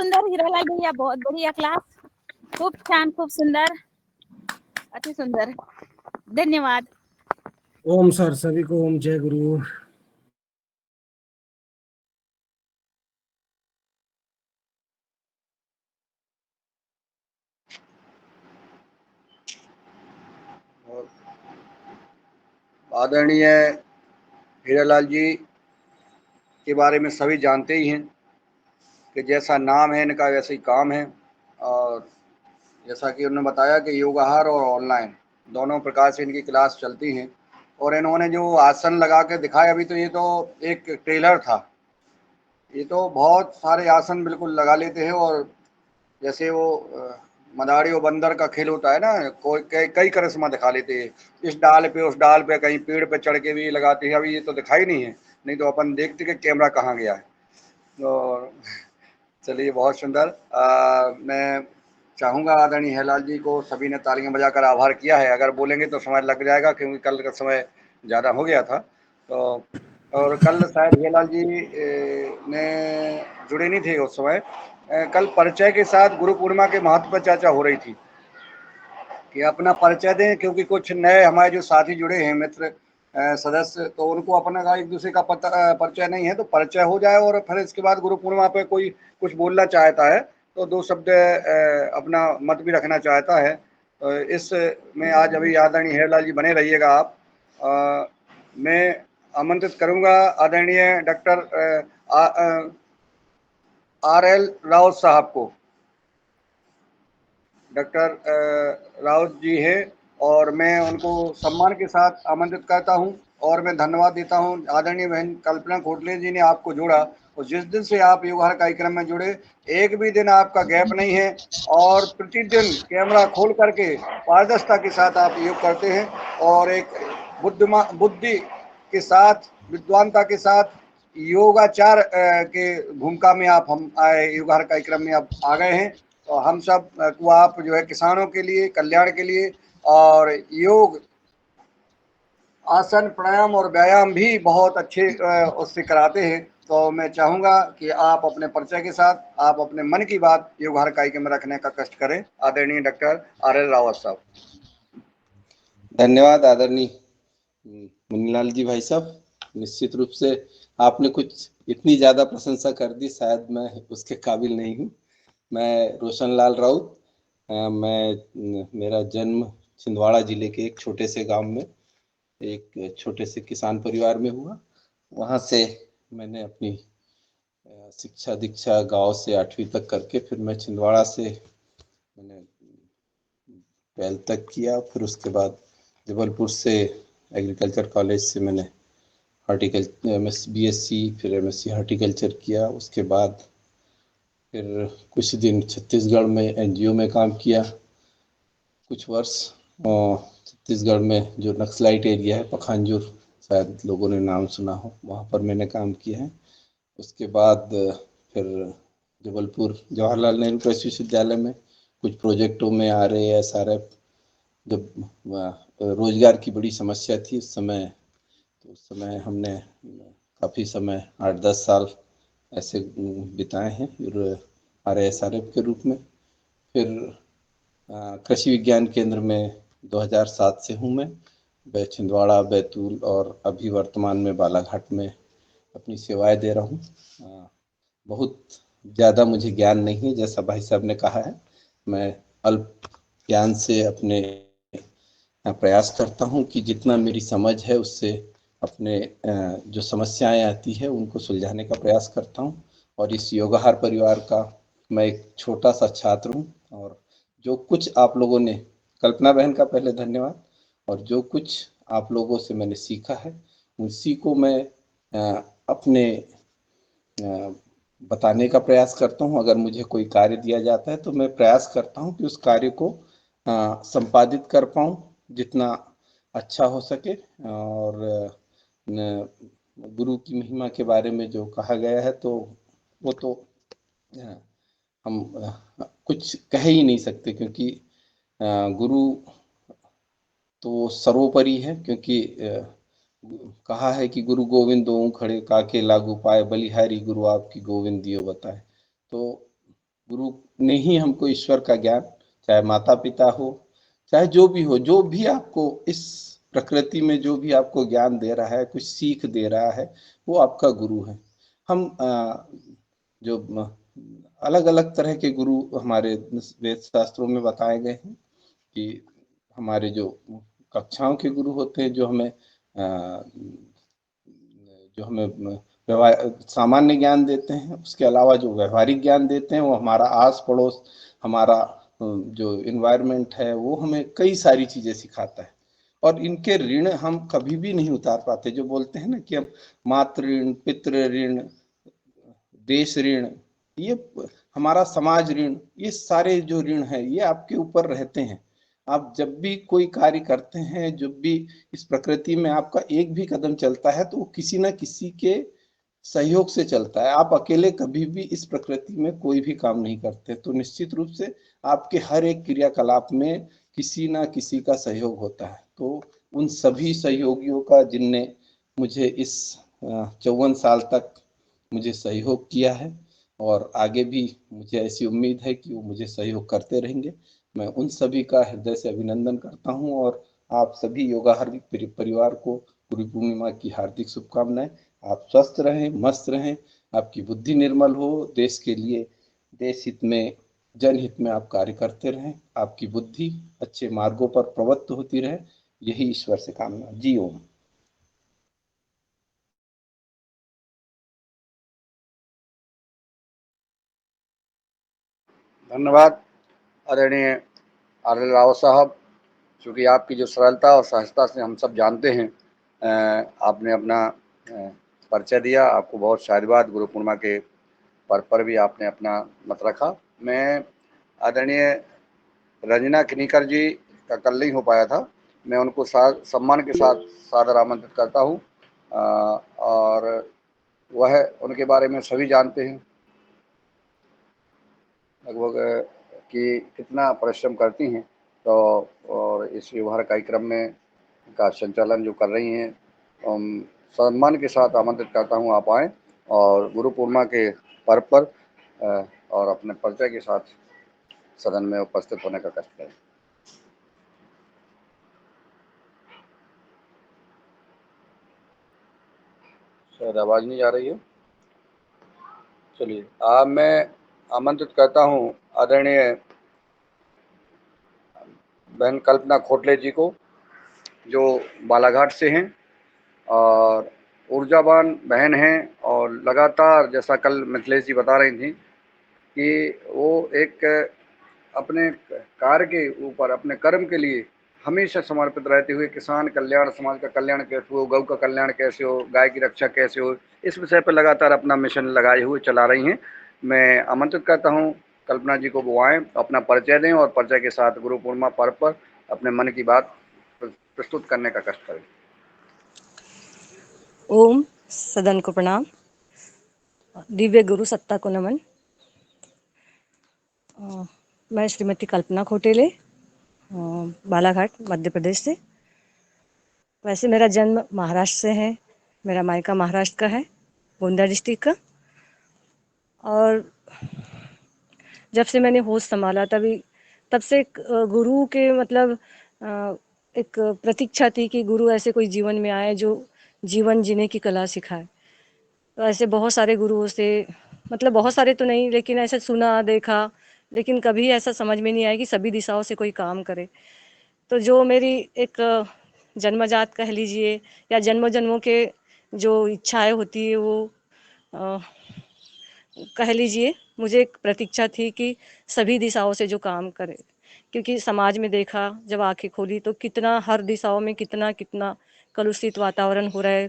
सुंदर हिरालाल भैया, बहुत बढ़िया क्लास, खूप छान, खूप सुंदर, अति सुंदर, धन्यवाद। ओम सर, सभी को ओम, जय गुरु। आदरणीय हीरालाल जी के बारे में सभी जानते ही हैं कि जैसा नाम है इनका वैसे ही काम है, और जैसा कि उन्होंने बताया कि योगाहार और ऑनलाइन दोनों प्रकार से इनकी क्लास चलती हैं। और इन्होंने जो आसन लगा के दिखाया अभी, तो ये तो एक ट्रेलर था, ये तो बहुत सारे आसन बिल्कुल लगा लेते हैं। और जैसे वो मदारी और बंदर का खेल होता है ना, कोई कई करिश्मा दिखा लेते हैं, इस डाल पे उस डाल पे, कहीं पेड़ पे चढ़ के भी लगाते हैं। अभी ये तो दिखाई नहीं है, नहीं तो अपन देखते कि कैमरा कहाँ गया है। तो चलिए, बहुत सुंदर। मैं चाहूँगा आदरणीय हीरालाल जी को सभी ने तालियां बजाकर आभार किया है। अगर बोलेंगे तो समय लग जाएगा, क्योंकि कल का समय ज़्यादा हो गया था। तो और कल शायद हीरालाल जी ने जुड़े नहीं थे उस समय। कल परिचय के साथ गुरु पूर्णिमा के महत्व पर चर्चा हो रही थी कि अपना परिचय दें, क्योंकि कुछ नए हमारे जो साथी जुड़े हैं, मित्र सदस्य, तो उनको अपना का एक दूसरे का परिचय नहीं है, तो परिचय हो जाए। और फिर इसके बाद गुरु पूर्णिमा पे कोई कुछ बोलना चाहता है तो दो शब्द अपना मत भी रखना चाहता है। तो इस में आज अभी आदरणीय हीरालाल जी बने रहिएगा आप। मैं आमंत्रित करूंगा आदरणीय डॉक्टर RL राउत साहब को। डॉक्टर राउत जी हैं, और मैं उनको सम्मान के साथ आमंत्रित करता हूं। और मैं धन्यवाद देता हूं, आदरणीय बहन कल्पना कोटले जी ने आपको जोड़ा, और जिस दिन से आप योगाहार कार्यक्रम में जुड़े, एक भी दिन आपका गैप नहीं है, और प्रतिदिन कैमरा खोल करके पारदर्शिता के साथ आप योग करते हैं, और एक बुद्धि के साथ, विद्वानता के साथ योगाचार के भूमिका में आप हम योगाहार कार्यक्रम में आप आ गए हैं। तो हम सब को आप जो है किसानों के लिए, कल्याण के लिए, और योग, आसन, प्राणायाम और व्यायाम भी बहुत अच्छे उससे कराते हैं। तो मैं चाहूँगा कि आप अपने परिचय के साथ आप अपने मन की बात योगाहार कार्यक्रम में रखने का कष्ट करें। आदरणीय डॉक्टर RL रावत साहब। धन्यवाद आदरणीय मुन्नीलाल जी भाई साहब। निश्चित रूप से आपने कुछ इतनी ज्यादा प्रशंसा कर दी, शायद मैं उसके काबिल नहीं हूँ। मैं रोशन लाल राउत, मेरा जन्म छिंदवाड़ा जिले के एक छोटे से गांव में, एक छोटे से किसान परिवार में हुआ। वहां से मैंने अपनी शिक्षा दीक्षा गांव से 8वीं तक करके, फिर मैं छिंदवाड़ा से मैंने 12th तक किया। फिर उसके बाद जबलपुर से एग्रीकल्चर कॉलेज से मैंने हॉर्टिकल्चर BSc, फिर MSc हॉर्टिकल्चर किया। उसके बाद फिर कुछ दिन छत्तीसगढ़ में NGO में काम किया कुछ वर्ष। छत्तीसगढ़ में जो नक्सलाइट एरिया है पखानजूर, शायद लोगों ने नाम सुना हो, वहाँ पर मैंने काम किया है। उसके बाद फिर जबलपुर जवाहरलाल नेहरू कृषि विश्वविद्यालय में कुछ प्रोजेक्टों में RAS, जब रोजगार की बड़ी समस्या थी उस समय, तो उस समय हमने काफ़ी समय 8-10 साल ऐसे बिताए हैं RAS के रूप में। फिर कृषि विज्ञान केंद्र में 2007 से हूँ मैं छिंदवाड़ा, बैतूल, और अभी वर्तमान में बालाघाट में अपनी सेवाएं दे रहा हूँ। बहुत ज़्यादा मुझे ज्ञान नहीं है, जैसा भाई साहब ने कहा है। मैं अल्प ज्ञान से अपने प्रयास करता हूँ कि जितना मेरी समझ है उससे अपने जो समस्याएं आती है उनको सुलझाने का प्रयास करता हूँ। और इस योगाहार परिवार का मैं एक छोटा सा छात्र हूँ, और जो कुछ आप लोगों ने, कल्पना बहन का पहले धन्यवाद, और जो कुछ आप लोगों से मैंने सीखा है उसी को मैं अपने बताने का प्रयास करता हूँ। अगर मुझे कोई कार्य दिया जाता है तो मैं प्रयास करता हूँ कि उस कार्य को संपादित कर पाऊँ जितना अच्छा हो सके। और गुरु की महिमा के बारे में जो कहा गया है, तो वो तो हम कुछ कह ही नहीं सकते, क्योंकि गुरु तो सर्वोपरि है। क्योंकि कहा है कि गुरु गोविंद दोऊ खड़े, काके लागू पाए, बलिहारी गुरु आपकी गोविंद दियो बताए। तो गुरु ने ही हमको ईश्वर का ज्ञान, चाहे माता पिता हो, चाहे जो भी आपको इस प्रकृति में जो भी आपको ज्ञान दे रहा है, कुछ सीख दे रहा है, वो आपका गुरु है। हम जो अलग अलग तरह के गुरु हमारे वेद शास्त्रों में बताए गए हैं कि हमारे जो कक्षाओं के गुरु होते हैं, जो हमें सामान्य ज्ञान देते हैं, उसके अलावा जो व्यवहारिक ज्ञान देते हैं वो हमारा आस पड़ोस, हमारा जो इन्वायरमेंट है वो हमें कई सारी चीजें सिखाता है। और इनके ऋण हम कभी भी नहीं उतार पाते। जो बोलते हैं ना कि हम मातृ ऋण, पितृ ऋण, देश ऋण, ये हमारा समाज ऋण, ये सारे जो ऋण है ये आपके ऊपर रहते हैं। आप जब भी कोई कार्य करते हैं, जब भी इस प्रकृति में आपका एक भी कदम चलता है, तो वो किसी ना किसी के सहयोग से चलता है। आप अकेले कभी भी इस प्रकृति में कोई भी काम नहीं करते। तो निश्चित रूप से आपके हर एक क्रियाकलाप में किसी ना किसी का सहयोग होता है। तो उन सभी सहयोगियों का, जिनने मुझे इस 54 साल तक मुझे सहयोग किया है, और आगे भी मुझे ऐसी उम्मीद है कि वो मुझे सहयोग करते रहेंगे, मैं उन सभी का हृदय से अभिनंदन करता हूं। और आप सभी योगाहर परिवार को गुरु पूर्णिमा की हार्दिक शुभकामनाएं। आप स्वस्थ रहें, मस्त रहें, आपकी बुद्धि निर्मल हो, देश के लिए, देश हित में, जनहित में आप कार्य करते रहें, आपकी बुद्धि अच्छे मार्गों पर प्रवृत्त होती रहे, यही ईश्वर से कामना। जी ओम। धन्यवाद आदरणीय आर.एल. राव साहब। चूँकि आपकी जो सरलता और सहजता से हम सब जानते हैं, आपने अपना परिचय दिया। आपको बहुत साधुवाद। गुरु पूर्णिमा के पर्व पर भी आपने अपना मत रखा। मैं आदरणीय रंजना किनीकर जी का कल नहीं हो पाया था, मैं उनको सम्मान के साथ सादर आमंत्रित करता हूँ। और वह, उनके बारे में सभी जानते हैं लगभग कि कितना परिश्रम करती हैं। तो और इस व्यवहार कार्यक्रम में का संचालन जो कर रही हैं, सम्मान के साथ आमंत्रित करता हूँ, आप आएँ और गुरु पूर्णिमा के पर्व पर और अपने परिचय के साथ सदन में उपस्थित होने का कष्ट करें। शायद आवाज़ नहीं आ रही है। चलिए, अब मैं आमंत्रित करता हूँ आदरणीय बहन कल्पना खोटले जी को, जो बालाघाट से हैं और ऊर्जावान बहन हैं। और लगातार, जैसा कल मिथिलेश जी बता रही थी, कि वो एक अपने कार्य के ऊपर, अपने कर्म के लिए हमेशा समर्पित रहते हुए किसान कल्याण, समाज का कल्याण कैसे हो, गौ का कल्याण कैसे हो, गाय की रक्षा कैसे हो, इस विषय पर लगातार अपना मिशन लगाए हुए चला रही हैं। मैं आमंत्रित करता हूं कल्पना जी को, वो आएँ, अपना परिचय दें और परिचय के साथ गुरु पूर्णिमा पर्व पर अपने मन की बात प्रस्तुत करने का कष्ट करें। ओम सदन को प्रणाम। दिव्य गुरु सत्ता को नमन। मैं श्रीमती कल्पना खोटेले, बालाघाट, मध्य प्रदेश से। वैसे मेरा जन्म महाराष्ट्र से है, मेरा मायका महाराष्ट्र का है, गोंदिया डिस्ट्रिक्ट का। और जब से मैंने होश संभाला तब से गुरु के मतलब एक प्रतीक्षा थी कि गुरु ऐसे कोई जीवन में आए जो जीवन जीने की कला सिखाए। तो ऐसे बहुत सारे गुरुओं से, मतलब बहुत सारे तो नहीं, लेकिन ऐसे सुना देखा, लेकिन कभी ऐसा समझ में नहीं आया कि सभी दिशाओं से कोई काम करे। तो जो मेरी एक जन्मजात कह लीजिए, या जन्मों जन्मों के जो इच्छाएं होती है, वो कह लीजिए, मुझे एक प्रतीक्षा थी कि सभी दिशाओं से जो काम करे। क्योंकि समाज में देखा, जब आंखें खोली, तो कितना हर दिशाओं में कितना कितना कलुषित वातावरण हो रहा है।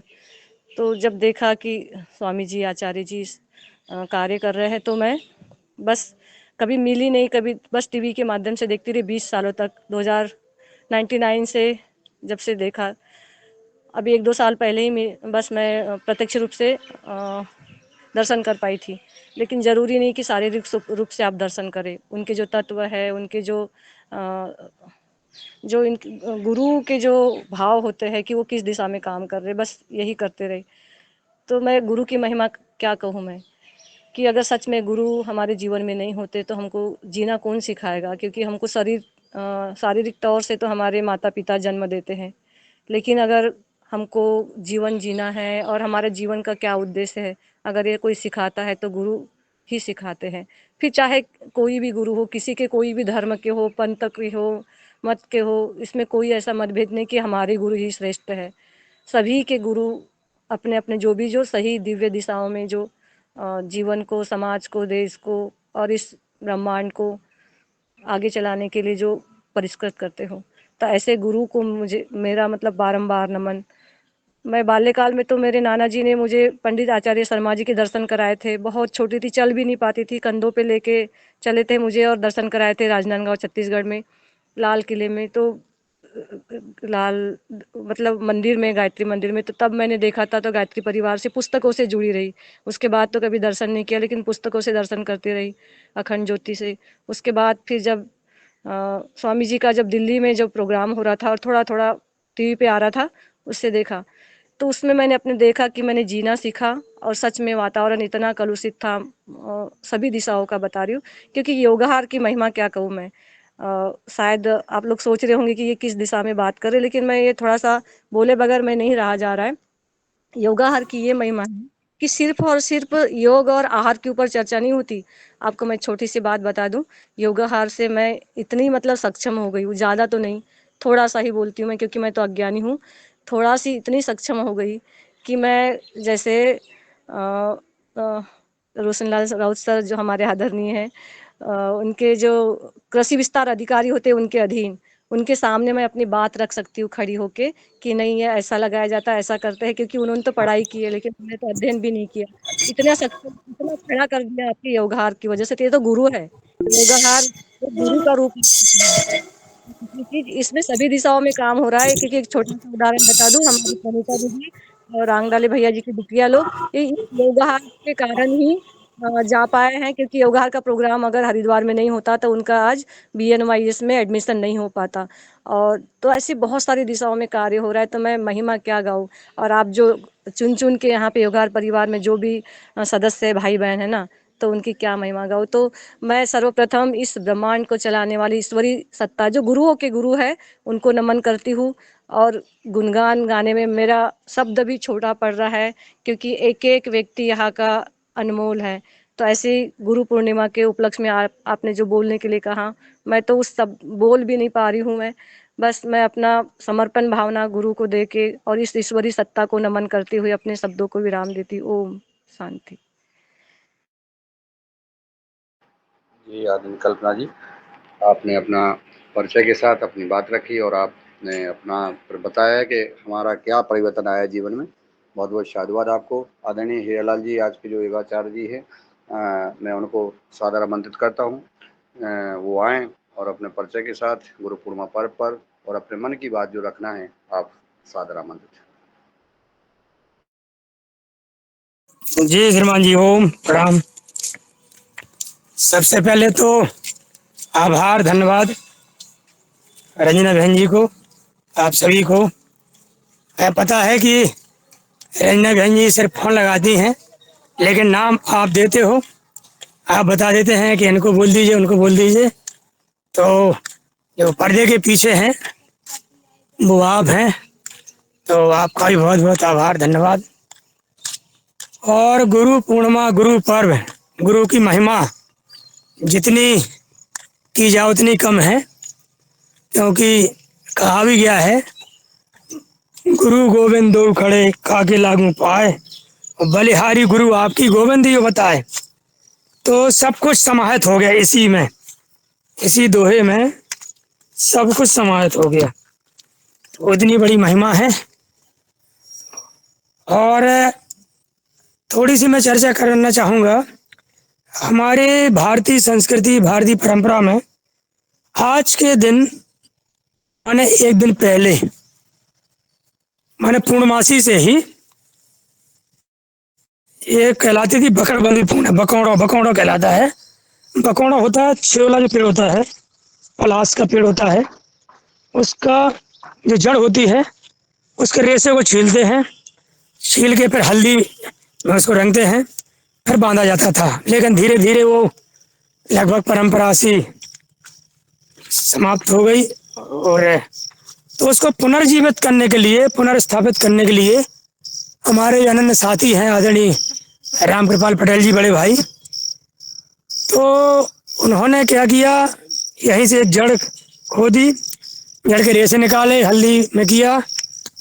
तो जब देखा कि स्वामी जी, आचार्य जी कार्य कर रहे हैं, तो मैं बस कभी मिली नहीं, कभी बस टीवी के माध्यम से देखती रही 20 सालों तक। 2099 से जब से देखा, अभी 1-2 साल पहले ही मैं प्रत्यक्ष रूप से दर्शन कर पाई थी। लेकिन ज़रूरी नहीं कि शारीरिक रूप से आप दर्शन करें। उनके जो तत्व है, उनके जो इन गुरु के जो भाव होते हैं कि वो किस दिशा में काम कर रहे, बस यही करते रहे। तो मैं गुरु की महिमा क्या कहूँ मैं। कि अगर सच में गुरु हमारे जीवन में नहीं होते तो हमको जीना कौन सिखाएगा, क्योंकि हमको शारीरिक तौर से तो हमारे माता पिता जन्म देते हैं, लेकिन अगर हमको जीवन जीना है और हमारे जीवन का क्या उद्देश्य है, अगर ये कोई सिखाता है तो गुरु ही सिखाते हैं। फिर चाहे कोई भी गुरु हो, किसी के कोई भी धर्म के हो, पंथ के हो, मत के हो, इसमें कोई ऐसा मतभेद नहीं कि हमारे गुरु ही श्रेष्ठ है। सभी के गुरु अपने अपने जो सही दिव्य दिशाओं में जो जीवन को, समाज को, देश को और इस ब्रह्मांड को आगे चलाने के लिए जो परिष्कृत करते हो, तो ऐसे गुरु को मुझे मेरा मतलब बारंबार नमन। मैं बाल्यकाल में तो मेरे नाना जी ने मुझे पंडित आचार्य शर्मा जी के दर्शन कराए थे। बहुत छोटी थी, चल भी नहीं पाती थी, कंधों पे लेके चले थे मुझे और दर्शन कराए थे राजनांदगांव छत्तीसगढ़ में, लाल किले में। तो लाल मतलब मंदिर में, गायत्री मंदिर में, तो तब मैंने देखा था। तो गायत्री परिवार से, पुस्तकों से जुड़ी रही। उसके बाद तो कभी दर्शन नहीं किया, लेकिन पुस्तकों से दर्शन करती रही, अखंड ज्योति से। उसके बाद फिर जब स्वामी जी का जब दिल्ली में जब प्रोग्राम हो रहा था और थोड़ा थोड़ा टीवी पे आ रहा था, उससे देखा, तो उसमें मैंने अपने देखा कि मैंने जीना सीखा। और सच में वातावरण इतना कलुषित था, सभी दिशाओं का बता रही हूँ, क्योंकि योगाहार की महिमा क्या कहूँ मैं। शायद आप लोग सोच रहे होंगे कि ये किस दिशा में बात कर रहे, लेकिन मैं ये थोड़ा सा बोले बगैर मैं नहीं रहा जा रहा है। योगाहार की ये महिमा है कि सिर्फ और सिर्फ योग और आहार के ऊपर चर्चा नहीं होती। आपको मैं छोटी सी बात बता दूं, योगाहार से मैं इतनी मतलब सक्षम हो गई हूँ, ज़्यादा तो नहीं, थोड़ा सा ही बोलती हूँ मैं, क्योंकि मैं तो अज्ञानी हूँ। थोड़ा सी इतनी सक्षम हो गई कि मैं जैसे रोशनलाल राउत सर जो हमारे आदरणीय हैं, उनके जो कृषि विस्तार अधिकारी होते हैं उनके अधीन, उनके सामने मैं अपनी बात रख सकती हूँ खड़ी होके कि नहीं ये ऐसा लगाया जाता है, ऐसा करते हैं, क्योंकि उन्होंने तो पढ़ाई की है लेकिन हमने तो अध्ययन भी नहीं किया। इतना सक्षम, इतना खड़ा कर दिया आपके योगाहार की वजह से। तो ये तो गुरु है, योगाहार तो गुरु का रूप है। क्योंकि इसमें सभी दिशाओं में काम हो रहा है। क्योंकि एक छोटा सा उदाहरण बता दूं, हमारी प्रणीता दीदी और रांगडाले भैया जी की बिटिया लोग ये इस योगाहार के कारण ही जा पाए हैं। क्योंकि योगाहार का प्रोग्राम अगर हरिद्वार में नहीं होता तो उनका आज BNYS में एडमिशन नहीं हो पाता। और तो ऐसी बहुत सारी दिशाओं में कार्य हो रहा है, तो मैं महिमा क्या गाऊं। और आप जो चुन चुन के यहाँ पे योगाहार परिवार में जो भी सदस्य भाई बहन है ना, तो उनकी क्या महिमा गाऊं। तो मैं सर्वप्रथम इस ब्रह्मांड को चलाने वाली ईश्वरी सत्ता जो गुरुओं के गुरु है उनको नमन करती हूँ। और गुणगान गाने में मेरा शब्द भी छोटा पड़ रहा है, क्योंकि एक एक व्यक्ति यहाँ का अनमोल है। तो ऐसे गुरु पूर्णिमा के उपलक्ष्य में आपने जो बोलने के लिए कहा, मैं तो उस सब बोल भी नहीं पा रही हूँ। बस मैं अपना समर्पण भावना गुरु को दे के और इस ईश्वरी सत्ता को नमन करते हुए अपने शब्दों को विराम देती। ओम शांति। जी आदमी कल्पना जी, आपने अपना परिचय के साथ अपनी बात रखी और आपने अपना बताया कि हमारा क्या परिवर्तन आया जीवन में। बहुत बहुत साधुवाद आपको। आदरणीय हीरालाल जी आज के जो योगाचार्य जी हैं, मैं उनको सादर आमंत्रित करता हूँ, वो आएँ और अपने परिचय के साथ गुरु पूर्णिमा पर्व पर और अपने मन की बात जो रखना है, आप सादर आमंत्रित। जी श्रीमान जी, ओम प्रणाम। सबसे पहले तो आभार, धन्यवाद रंजना बहन जी को, आप सभी को। पता है कि रंजना बहन जी सिर्फ फोन लगाती हैं, लेकिन नाम आप देते हो, आप बता देते हैं कि इनको बोल दीजिए, उनको बोल दीजिए। तो जो पर्दे के पीछे हैं वो आप हैं, तो आपका भी बहुत बहुत आभार, धन्यवाद। और गुरु पूर्णिमा, गुरु पर्व, गुरु की महिमा जितनी की जाए उतनी कम है, क्योंकि कहा भी गया है गुरु गोविंद दो खड़े काके लागू पाए, और बलिहारी गुरु आपकी गोविंद ही बताए। तो सब कुछ समाहित हो गया इसी में, इसी दोहे में सब कुछ समाहित हो गया। तो इतनी बड़ी महिमा है। और थोड़ी सी मैं चर्चा करना चाहूँगा। हमारे भारतीय संस्कृति, भारतीय परंपरा में आज के दिन माने एक दिन पहले, माने पूर्णमासी से ही ये कहलाती थी बकरबंदी पूर्णिमा। बकौड़ा, बकौड़ा कहलाता है। बकौड़ा होता है छेवला जो पेड़ होता है, पलास का पेड़ होता है, उसका जो जड़ होती है उसके रेशे को छीलते हैं, छील के फिर हल्दी में उसको रंगते हैं, फिर बांधा जाता था, लेकिन धीरे धीरे वो लगभग परंपरा सी समाप्त हो गई। और तो उसको पुनर्जीवित करने के लिए, पुनर्स्थापित करने के लिए हमारे अनन्य साथी हैं आदरणीय रामकृपाल पटेल जी, बड़े भाई। तो उन्होंने क्या किया, यहीं से एक जड़ खोदी, जड़ के रेशे निकाले, हल्दी में किया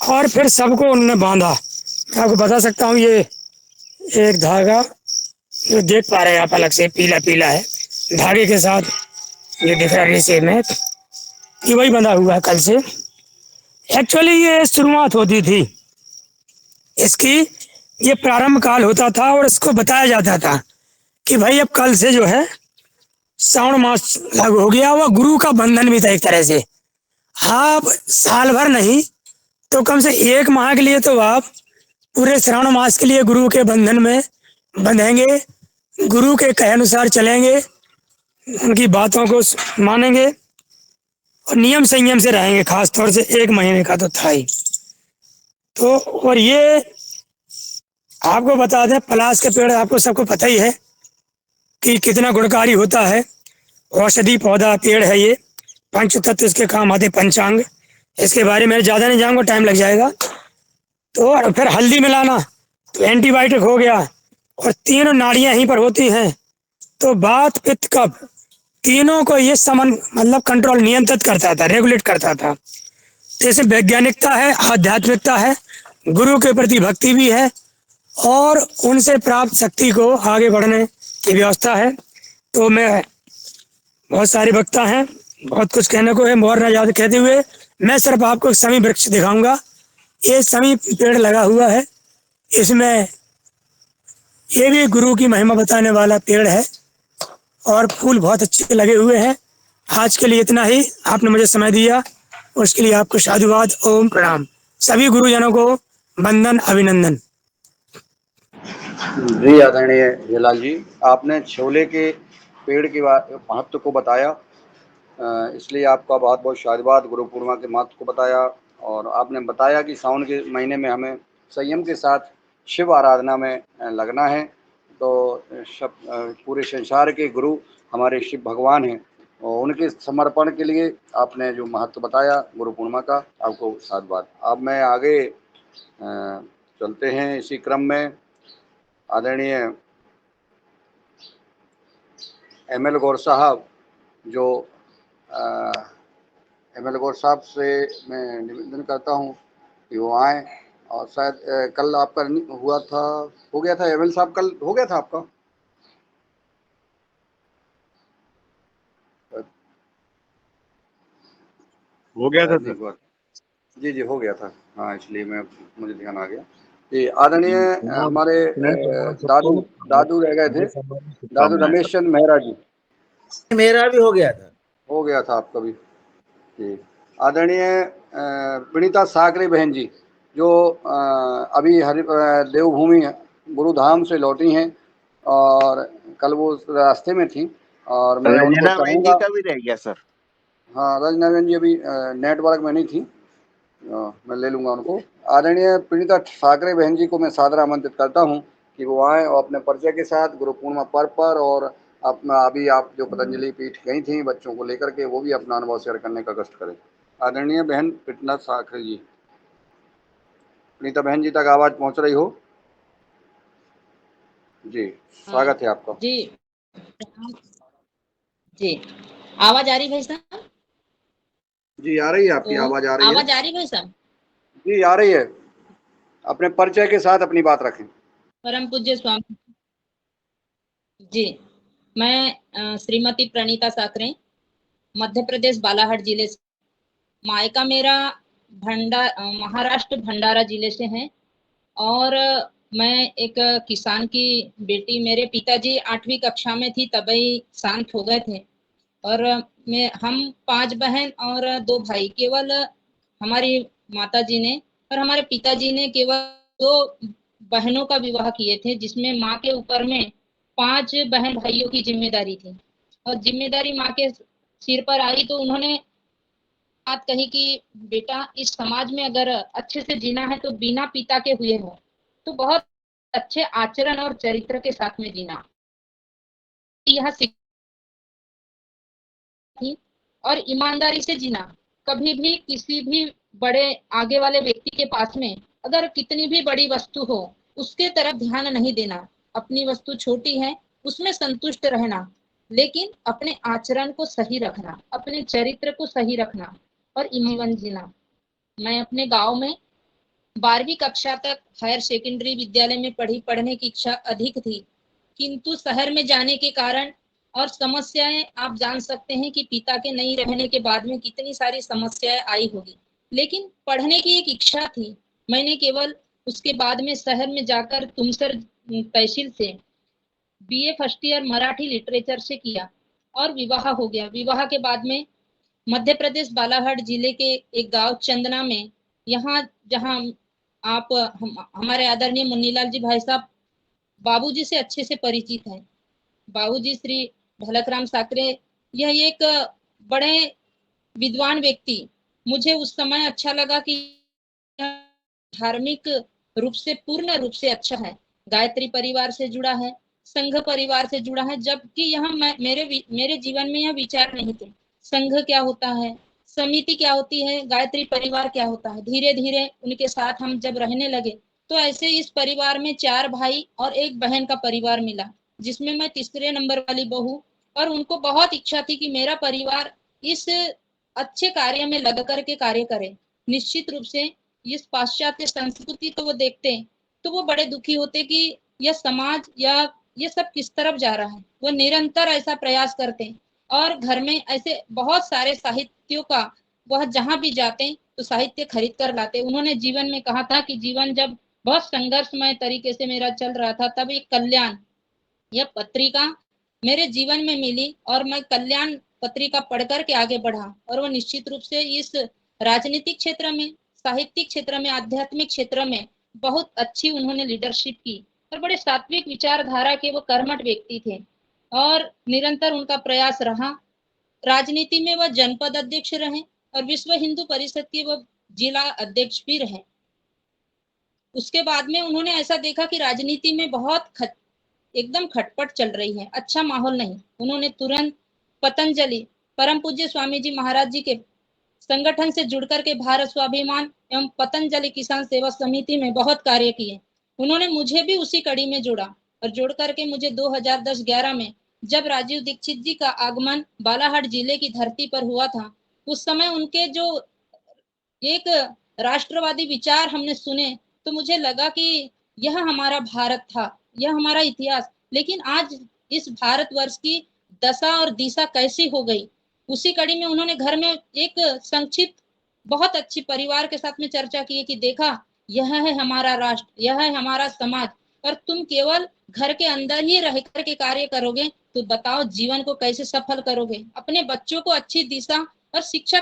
और फिर सबको उन्होंने बांधा। मैं आपको बता सकता हूँ, ये एक धागा जो देख पा रहे हैं आप अलग से पीला पीला है, धागे के साथ ये दिख रहा है रेशे में, ये वही बंधा हुआ है कल से। एक्चुअली ये शुरुआत होती थी इसकी, ये प्रारंभ काल होता था और इसको बताया जाता था कि भाई अब कल से जो है श्रावण मास लागू हो गया। वह गुरु का बंधन भी था एक तरह से। आप साल भर नहीं तो कम से 1 माह के लिए तो आप पूरे श्रावण मास के लिए गुरु के बंधन में बंधेंगे, गुरु के कहे अनुसार चलेंगे, उनकी बातों को मानेंगे और नियम संयम से रहेंगे। खास तौर से 1 महीने का तो था ही। तो और ये आपको बता दें, पलाश के पेड़ आपको सबको पता ही है कि कितना गुणकारी होता है। औषधि पौधा पेड़ है ये, पंच तत्व इसके काम आते, पंचांग। इसके बारे में ज़्यादा नहीं जाऊंगा, टाइम लग जाएगा। तो और फिर हल्दी मिलाना तो एंटीबायोटिक हो गया। और 3 नाड़ियां यहीं पर होती हैं, तो बात पित्त कफ तीनों को ये समन मतलब कंट्रोल, नियंत्रित करता था, रेगुलेट करता था। जैसे वैज्ञानिकता है, आध्यात्मिकता है, गुरु के प्रति भक्ति भी है और उनसे प्राप्त शक्ति को आगे बढ़ने की व्यवस्था है। तो मैं, बहुत सारे वक्ता हैं, बहुत कुछ कहने को है, मोर न याद कहते हुए मैं सिर्फ आपको समी वृक्ष दिखाऊंगा। ये समी पेड़ लगा हुआ है, इसमें ये भी गुरु की महिमा बताने वाला पेड़ है और फूल बहुत अच्छे लगे हुए हैं। आज के लिए इतना ही, आपने मुझे समय दिया उसके लिए आपको साधुवाद, ओम प्रणाम। सभी गुरुजनों को वंदन, अभिनंदन। जी आदरणीय हीरालाल जी, आपने छोले के पेड़ के महत्व को बताया, इसलिए आपका बहुत बहुत साधुवाद। गुरु पूर्णिमा के महत्व को बताया और आपने बताया कि सावन के महीने में हमें संयम के साथ शिव आराधना में लगना है। तो पूरे संसार के गुरु हमारे शिव भगवान हैं और उनके समर्पण के लिए आपने जो महत्व बताया गुरु पूर्णिमा का, आपको साधुवाद। अब मैं आगे चलते हैं इसी क्रम में। आदरणीय एम.एल. गौर साहब, जो एम.एल. गौर साहब से मैं निवेदन करता हूं कि वो आए। और शायद कल आपका हुआ था, हो गया था एम.एल. साहब, कल हो गया था आपका? हो गया था सर। जी जी हो गया था, हाँ, इसलिए मुझे ध्यान आ गया। जी आदरणीय हमारे दादू रह गए थे, दादू रमेश चंद मेहरा जी। मेरा भी हो गया था। हो गया था आपका भी। जी आदरणीय प्रणीता साकरे बहन जी, जो अभी देवभूमि गुरुधाम से लौटी हैं और कल वो रास्ते में थी और मैं उनको चाहूँगा। का भी रह गया सर। हाँ, रंजना बहन जी अभी नेटवर्क में नहीं थी, मैं ले लूँगा उनको। आदरणीय प्रणीता साकरे बहन जी को मैं सादर आमंत्रित करता हूँ कि वो आएँ और अपने परिचय के साथ गुरु पूर्णिमा पर्व पर और अपना अभी आप जो पतंजलि पीठ गई थी बच्चों को लेकर के, वो भी अपना अनुभव शेयर करने का कष्ट करें। आदरणीय बहन प्रणीता साकरे जी, प्रणीता बहन जी तक आवाज़ पहुँच रही हो? जी, स्वागत है आपका। जी जी, आवाज आ रही भाई साहब? जी आ रही है, आपकी आवाज़ आ रही है। आवाज आ रही भाई साहब? जी आ रही है। अपने परिचय के साथ अपनी बात रखें। परम पूज्य स्वामी जी, मैं श्रीमती प्रणीता साकरे, मध्य प्रदेश बालाघाट जिले से, मायका मेरा महाराष्ट्र भंडारा जिले से है और मैं एक किसान की बेटी, मेरे पिताजी 8वीं कक्षा में थी तभी शांत हो गए थे और हम 5 बहन और 2 भाई, केवल हमारी माता जी ने और हमारे पिताजी ने केवल 2 बहनों का विवाह किए थे, जिसमें माँ के ऊपर में 5 बहन भाइयों की जिम्मेदारी थी और जिम्मेदारी माँ के सिर पर आई तो उन्होंने बात कही कि बेटा, इस समाज में अगर अच्छे से जीना है तो बिना पिता के हुए हो। तो बहुत अच्छे आचरण और चरित्र के साथ में जीना। यह थी और ईमानदारी से जीना। कभी भी किसी भी बड़े आगे वाले व्यक्ति के पास में अगर कितनी भी बड़ी वस्तु हो उसके तरफ ध्यान नहीं देना। अपनी वस्तु छोटी है उसमें संतुष्ट रहना, लेकिन अपने आचरण को सही रखना, अपने चरित्र को सही रखना और ईमान जीना। मैं अपने गांव में 12वीं कक्षा तक हायर सेकेंडरी विद्यालय में पढ़ने की इच्छा अधिक थी, किंतु शहर में जाने के कारण और समस्याएं आप जान सकते हैं कि पिता के नहीं रहने के बाद में कितनी सारी समस्याएं आई होगी, लेकिन पढ़ने की एक इच्छा थी। मैंने केवल उसके बाद में शहर में जाकर तुमसर तहसील से BA first year Marathi literature से किया और विवाह हो गया। विवाह के बाद में मध्य प्रदेश बालाघाट जिले के एक गांव चंदना में, यहाँ जहाँ आप हमारे आदरणीय मुन्नीलाल जी भाई साहब बाबूजी से अच्छे से परिचित हैं। बाबूजी श्री ढलकराम साकरे, यह एक बड़े विद्वान व्यक्ति। मुझे उस समय अच्छा लगा कि धार्मिक रूप से पूर्ण रूप से अच्छा है, गायत्री परिवार से जुड़ा है, संघ परिवार से जुड़ा है, जबकि यहाँ मेरे जीवन में यह विचार नहीं थे संघ क्या होता है, समिति क्या होती है, गायत्री परिवार क्या होता है। धीरे धीरे उनके साथ हम जब रहने लगे तो ऐसे इस परिवार में 4 भाई और 1 बहन का परिवार मिला, जिसमें मैं तीसरे नंबर वाली बहू। और उनको बहुत इच्छा थी कि मेरा परिवार इस अच्छे कार्य में लग करके कार्य करे। निश्चित रूप से इस पाश्चात्य संस्कृति को वो देखते तो वो बड़े दुखी होते कि यह समाज या ये सब किस तरफ जा रहा है। वो निरंतर ऐसा प्रयास करते और घर में ऐसे बहुत सारे साहित्यों का वह जहां भी जाते तो साहित्य खरीद कर लाते। उन्होंने जीवन में कहा था कि जीवन जब बहुत संघर्षमय तरीके से मेरा चल रहा था तब एक कल्याण यह पत्रिका मेरे जीवन में मिली और मैं कल्याण पत्रिका पढ़कर के आगे बढ़ा। और वो निश्चित रूप से इस राजनीतिक क्षेत्र में, साहित्यिक क्षेत्र में, आध्यात्मिक क्षेत्र में बहुत अच्छी उन्होंने लीडरशिप की और बड़े सात्विक विचारधारा के वो कर्मठ व्यक्ति थे और निरंतर उनका प्रयास रहा। राजनीति में वह जनपद अध्यक्ष रहे और विश्व हिंदू परिषद के वो जिला अध्यक्ष भी रहे। उसके बाद में उन्होंने ऐसा देखा कि राजनीति में बहुत एकदम खटपट चल रही है, अच्छा माहौल नहीं। उन्होंने तुरंत पतंजलि परम पूज्य स्वामी जी महाराज जी के संगठन से जुड़कर के भारत स्वाभिमान एवं पतंजलि किसान सेवा समिति में बहुत कार्य किए। उन्होंने मुझे भी उसी कड़ी में जोड़ा और जोड़ करके मुझे 2010-11 में जब राजीव दीक्षित जी का आगमन बालाघाट जिले की धरती पर हुआ था, उस समय उनके जो एक राष्ट्रवादी विचार हमने सुने तो मुझे लगा कि यह हमारा भारत था, यह हमारा इतिहास। लेकिन आज इस भारतवर्ष की दशा और दिशा कैसी हो गई, उसी कड़ी में उन्होंने घर में एक संक्षिप्त बहुत अच्छी परिवार के साथ में चर्चा की कि देखा यह है हमारा राष्ट्र, यह है हमारा समाज और तुम केवल घर के अंदर ही रह करके कार्य करोगे तो बताओ जीवन को कैसे सफल करोगे, अपने बच्चों को अच्छी दिशा और शिक्षा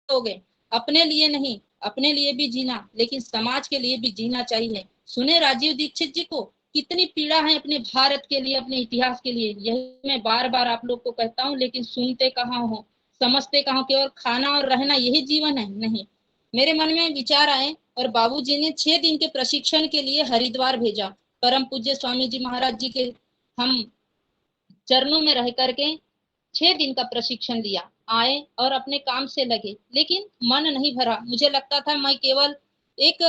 दोगे। अपने लिए नहीं, अपने लिए भी जीना लेकिन समाज के लिए भी जीना चाहिए। सुने राजीव दीक्षित जी को कितनी पीड़ा है अपने भारत के लिए, अपने इतिहास के लिए। यही मैं बार बार आप लोग को कहता हूँ, लेकिन सुनते कहाँ हो, समझते कहाँ, केवल खाना और रहना यही जीवन है? नहीं। मेरे मन में विचार आए और बाबूजी ने 6 दिन के प्रशिक्षण के लिए हरिद्वार भेजा। परम पूज्य स्वामी जी महाराज जी के हम चरणों में रह करके 6 दिन का प्रशिक्षण लिया, आए और अपने काम से लगे, लेकिन मन नहीं भरा। मुझे लगता था मैं केवल एक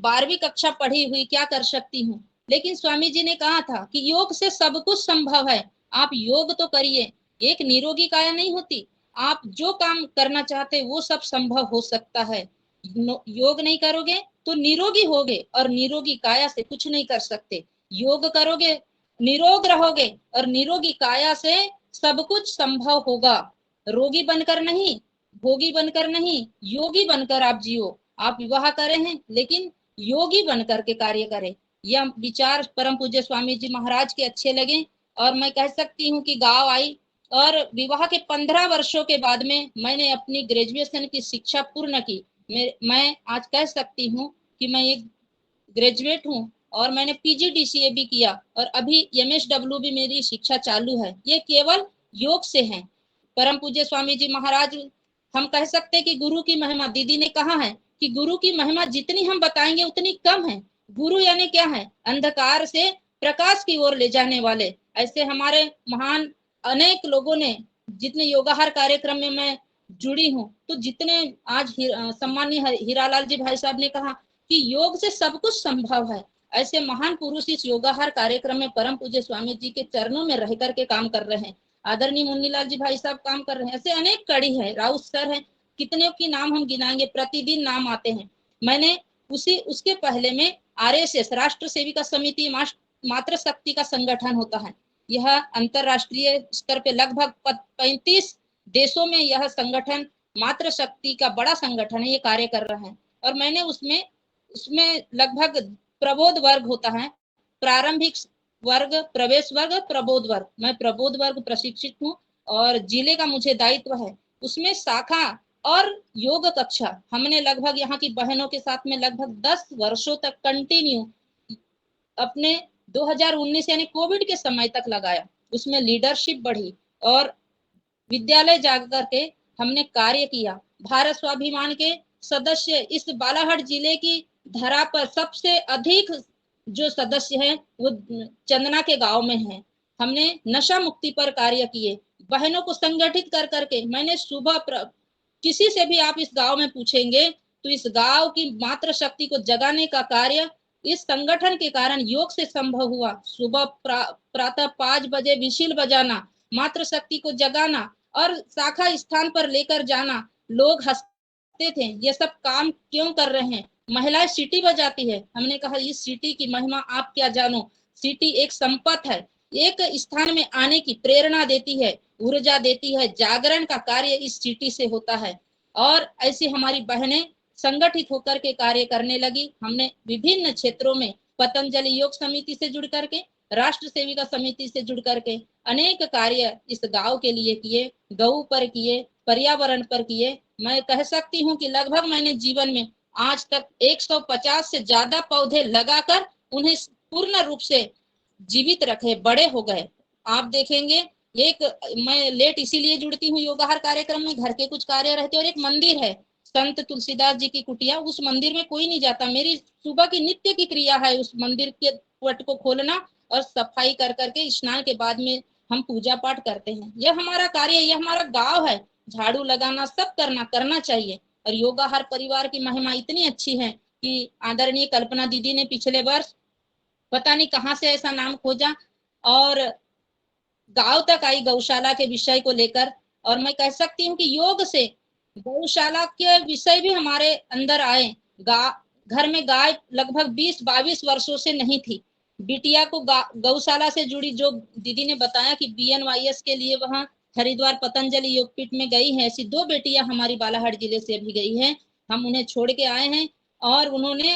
12वीं कक्षा पढ़ी हुई क्या कर सकती हूँ। लेकिन स्वामी जी ने कहा था कि योग से सब कुछ संभव है, आप योग तो करिए। एक निरोगी काया नहीं होती, आप जो काम करना चाहते वो सब संभव हो सकता है। योग नहीं करोगे तो निरोगी होगे और निरोगी काया से कुछ नहीं कर सकते। योग करोगे निरोग रहोगे और निरोगी काया से सब कुछ संभव होगा। रोगी बनकर नहीं, भोगी बनकर नहीं, योगी बनकर आप जियो। आप विवाह करे हैं लेकिन योगी बनकर के कार्य करें। यह विचार परम पूज्य स्वामी जी महाराज के अच्छे लगे और मैं कह सकती हूँ कि गांव आई और विवाह के 15 वर्षों के बाद में मैंने अपनी ग्रेजुएशन की शिक्षा पूर्ण की। मैं आज कह सकती हूँ कि मैं एक ग्रेजुएट हूँ और मैंने पीजीडीसीए भी किया और अभी एमएसडब्ल्यू भी मेरी शिक्षा चालू है। ये केवल योग से है। परम पूज्य स्वामी जी महाराज, हम कह सकते हैं कि गुरु की महिमा, दीदी ने कहा है कि गुरु की महिमा जितनी हम बताएंगे उतनी कम है। गुरु यानी क्या है? अंधकार से प्रकाश की ओर ले जाने वाले। ऐसे हमारे महान अनेक लोगों ने, जितने योगाहार कार्यक्रम में मैं जुड़ी हूँ, तो जितने आज सम्मानीय हीरालाल जी भाई साहब ने कहा कि योग से सब कुछ संभव है। ऐसे महान पुरुष इस योगाहार कार्यक्रम में परम पूज्य स्वामी जी के चरणों में रह करके काम कर रहे हैं। आदरणीय मुन्नीलाल जी भाई साहब काम कर रहे हैं। ऐसे अनेक कड़ी है, राउत सर है, कितने की नाम हम गिनाएंगे, प्रतिदिन नाम आते हैं। मैंने उसके पहले में आरएसएस, राष्ट्र सेविका समिति मातृशक्ति का संगठन होता है। यह अंतरराष्ट्रीय स्तर पे लगभग 35 देशों में यह संगठन मातृशक्ति का बड़ा संगठन है, ये कार्य कर रहा है। और मैंने उसमें लगभग प्रबोध वर्ग होता है, प्रारंभिक वर्ग, प्रवेश वर्ग, प्रबोध वर्ग। मैं प्रबोध वर्ग प्रशिक्षित हूँ और जिले का मुझे दायित्व है। उसमें शाखा और योग कक्षा हमने लगभग यहाँ की बहनों के साथ में लगभग 10 वर्षों तक कंटिन्यू अपने 2019 यानी कोविड के समय तक लगाया। उसमें लीडरशिप बढ़ी और विद्यालय जाकर के हमने कार्य किया। भारत स्वाभिमान के सदस्य इस बालाघाट जिले की धरा पर सबसे अधिक जो सदस्य हैं वो चंदना के गांव में हैं। हमने नशा मुक्ति पर कार्य किए, बहनों को संगठित कर करके। मैंने सुबह किसी से भी आप इस गांव में पूछेंगे तो इस गांव की मातृशक्ति को जगाने का कार्य इस संगठन के कारण योग से संभव हुआ। सुबह प्रातः 5 बजे विशिल बजाना, मातृशक्ति को जगाना और शाखा स्थान पर लेकर जाना। लोग हंसते थे, ये सब काम क्यों कर रहे हैं? महिलाएं सीटी बजाती है। हमने कहा इस सीटी की महिमा आप क्या जानो। सीटी एक संपत्ति है, एक स्थान में आने की प्रेरणा देती है, ऊर्जा देती है। जागरण का कार्य इस सीटी से होता है। और ऐसी हमारी बहनें संगठित होकर के कार्य करने लगी। हमने विभिन्न क्षेत्रों में पतंजलि योग समिति से जुड़ करके, राष्ट्र सेविका समिति से जुड़ करके अनेक कार्य इस गांव के लिए किए, गौ पर किए, पर्यावरण पर किए। मैं कह सकती हूँ कि लगभग मैंने जीवन में आज तक 150 से ज्यादा पौधे लगाकर उन्हें पूर्ण रूप से जीवित रखे, बड़े हो गए। आप देखेंगे एक, मैं लेट इसीलिए जुड़ती हूँ योगाहार कार्यक्रम में, घर के कुछ कार्य रहते, और एक मंदिर है संत तुलसीदास जी की कुटिया, उस मंदिर में कोई नहीं जाता। मेरी सुबह की नित्य की क्रिया है उस मंदिर के पट को खोलना और सफाई कर करके स्नान के बाद में हम पूजा पाठ करते हैं। यह हमारा कार्य, यह हमारा गांव है। झाड़ू लगाना सब करना चाहिए। और योगाहार परिवार की महिमा इतनी अच्छी है कि आदरणीय कल्पना दीदी ने पिछले वर्ष पता नहीं कहाँ से ऐसा नाम खोजा और गांव तक आई गौशाला के विषय को लेकर। और मैं कह सकती हूँ कि योग से गौशाला के विषय भी हमारे अंदर आए। घर में गाय लगभग 20-22 वर्षों से नहीं थी। बिटिया को गौशाला से जुड़ी, जो दीदी ने बताया कि BNYS के लिए वहां हरिद्वार पतंजलि योगपीठ में गई है, ऐसी 2 बेटियां हमारी बालाघाट जिले से भी गई हैं। हम उन्हें छोड़ के आए हैं और उन्होंने,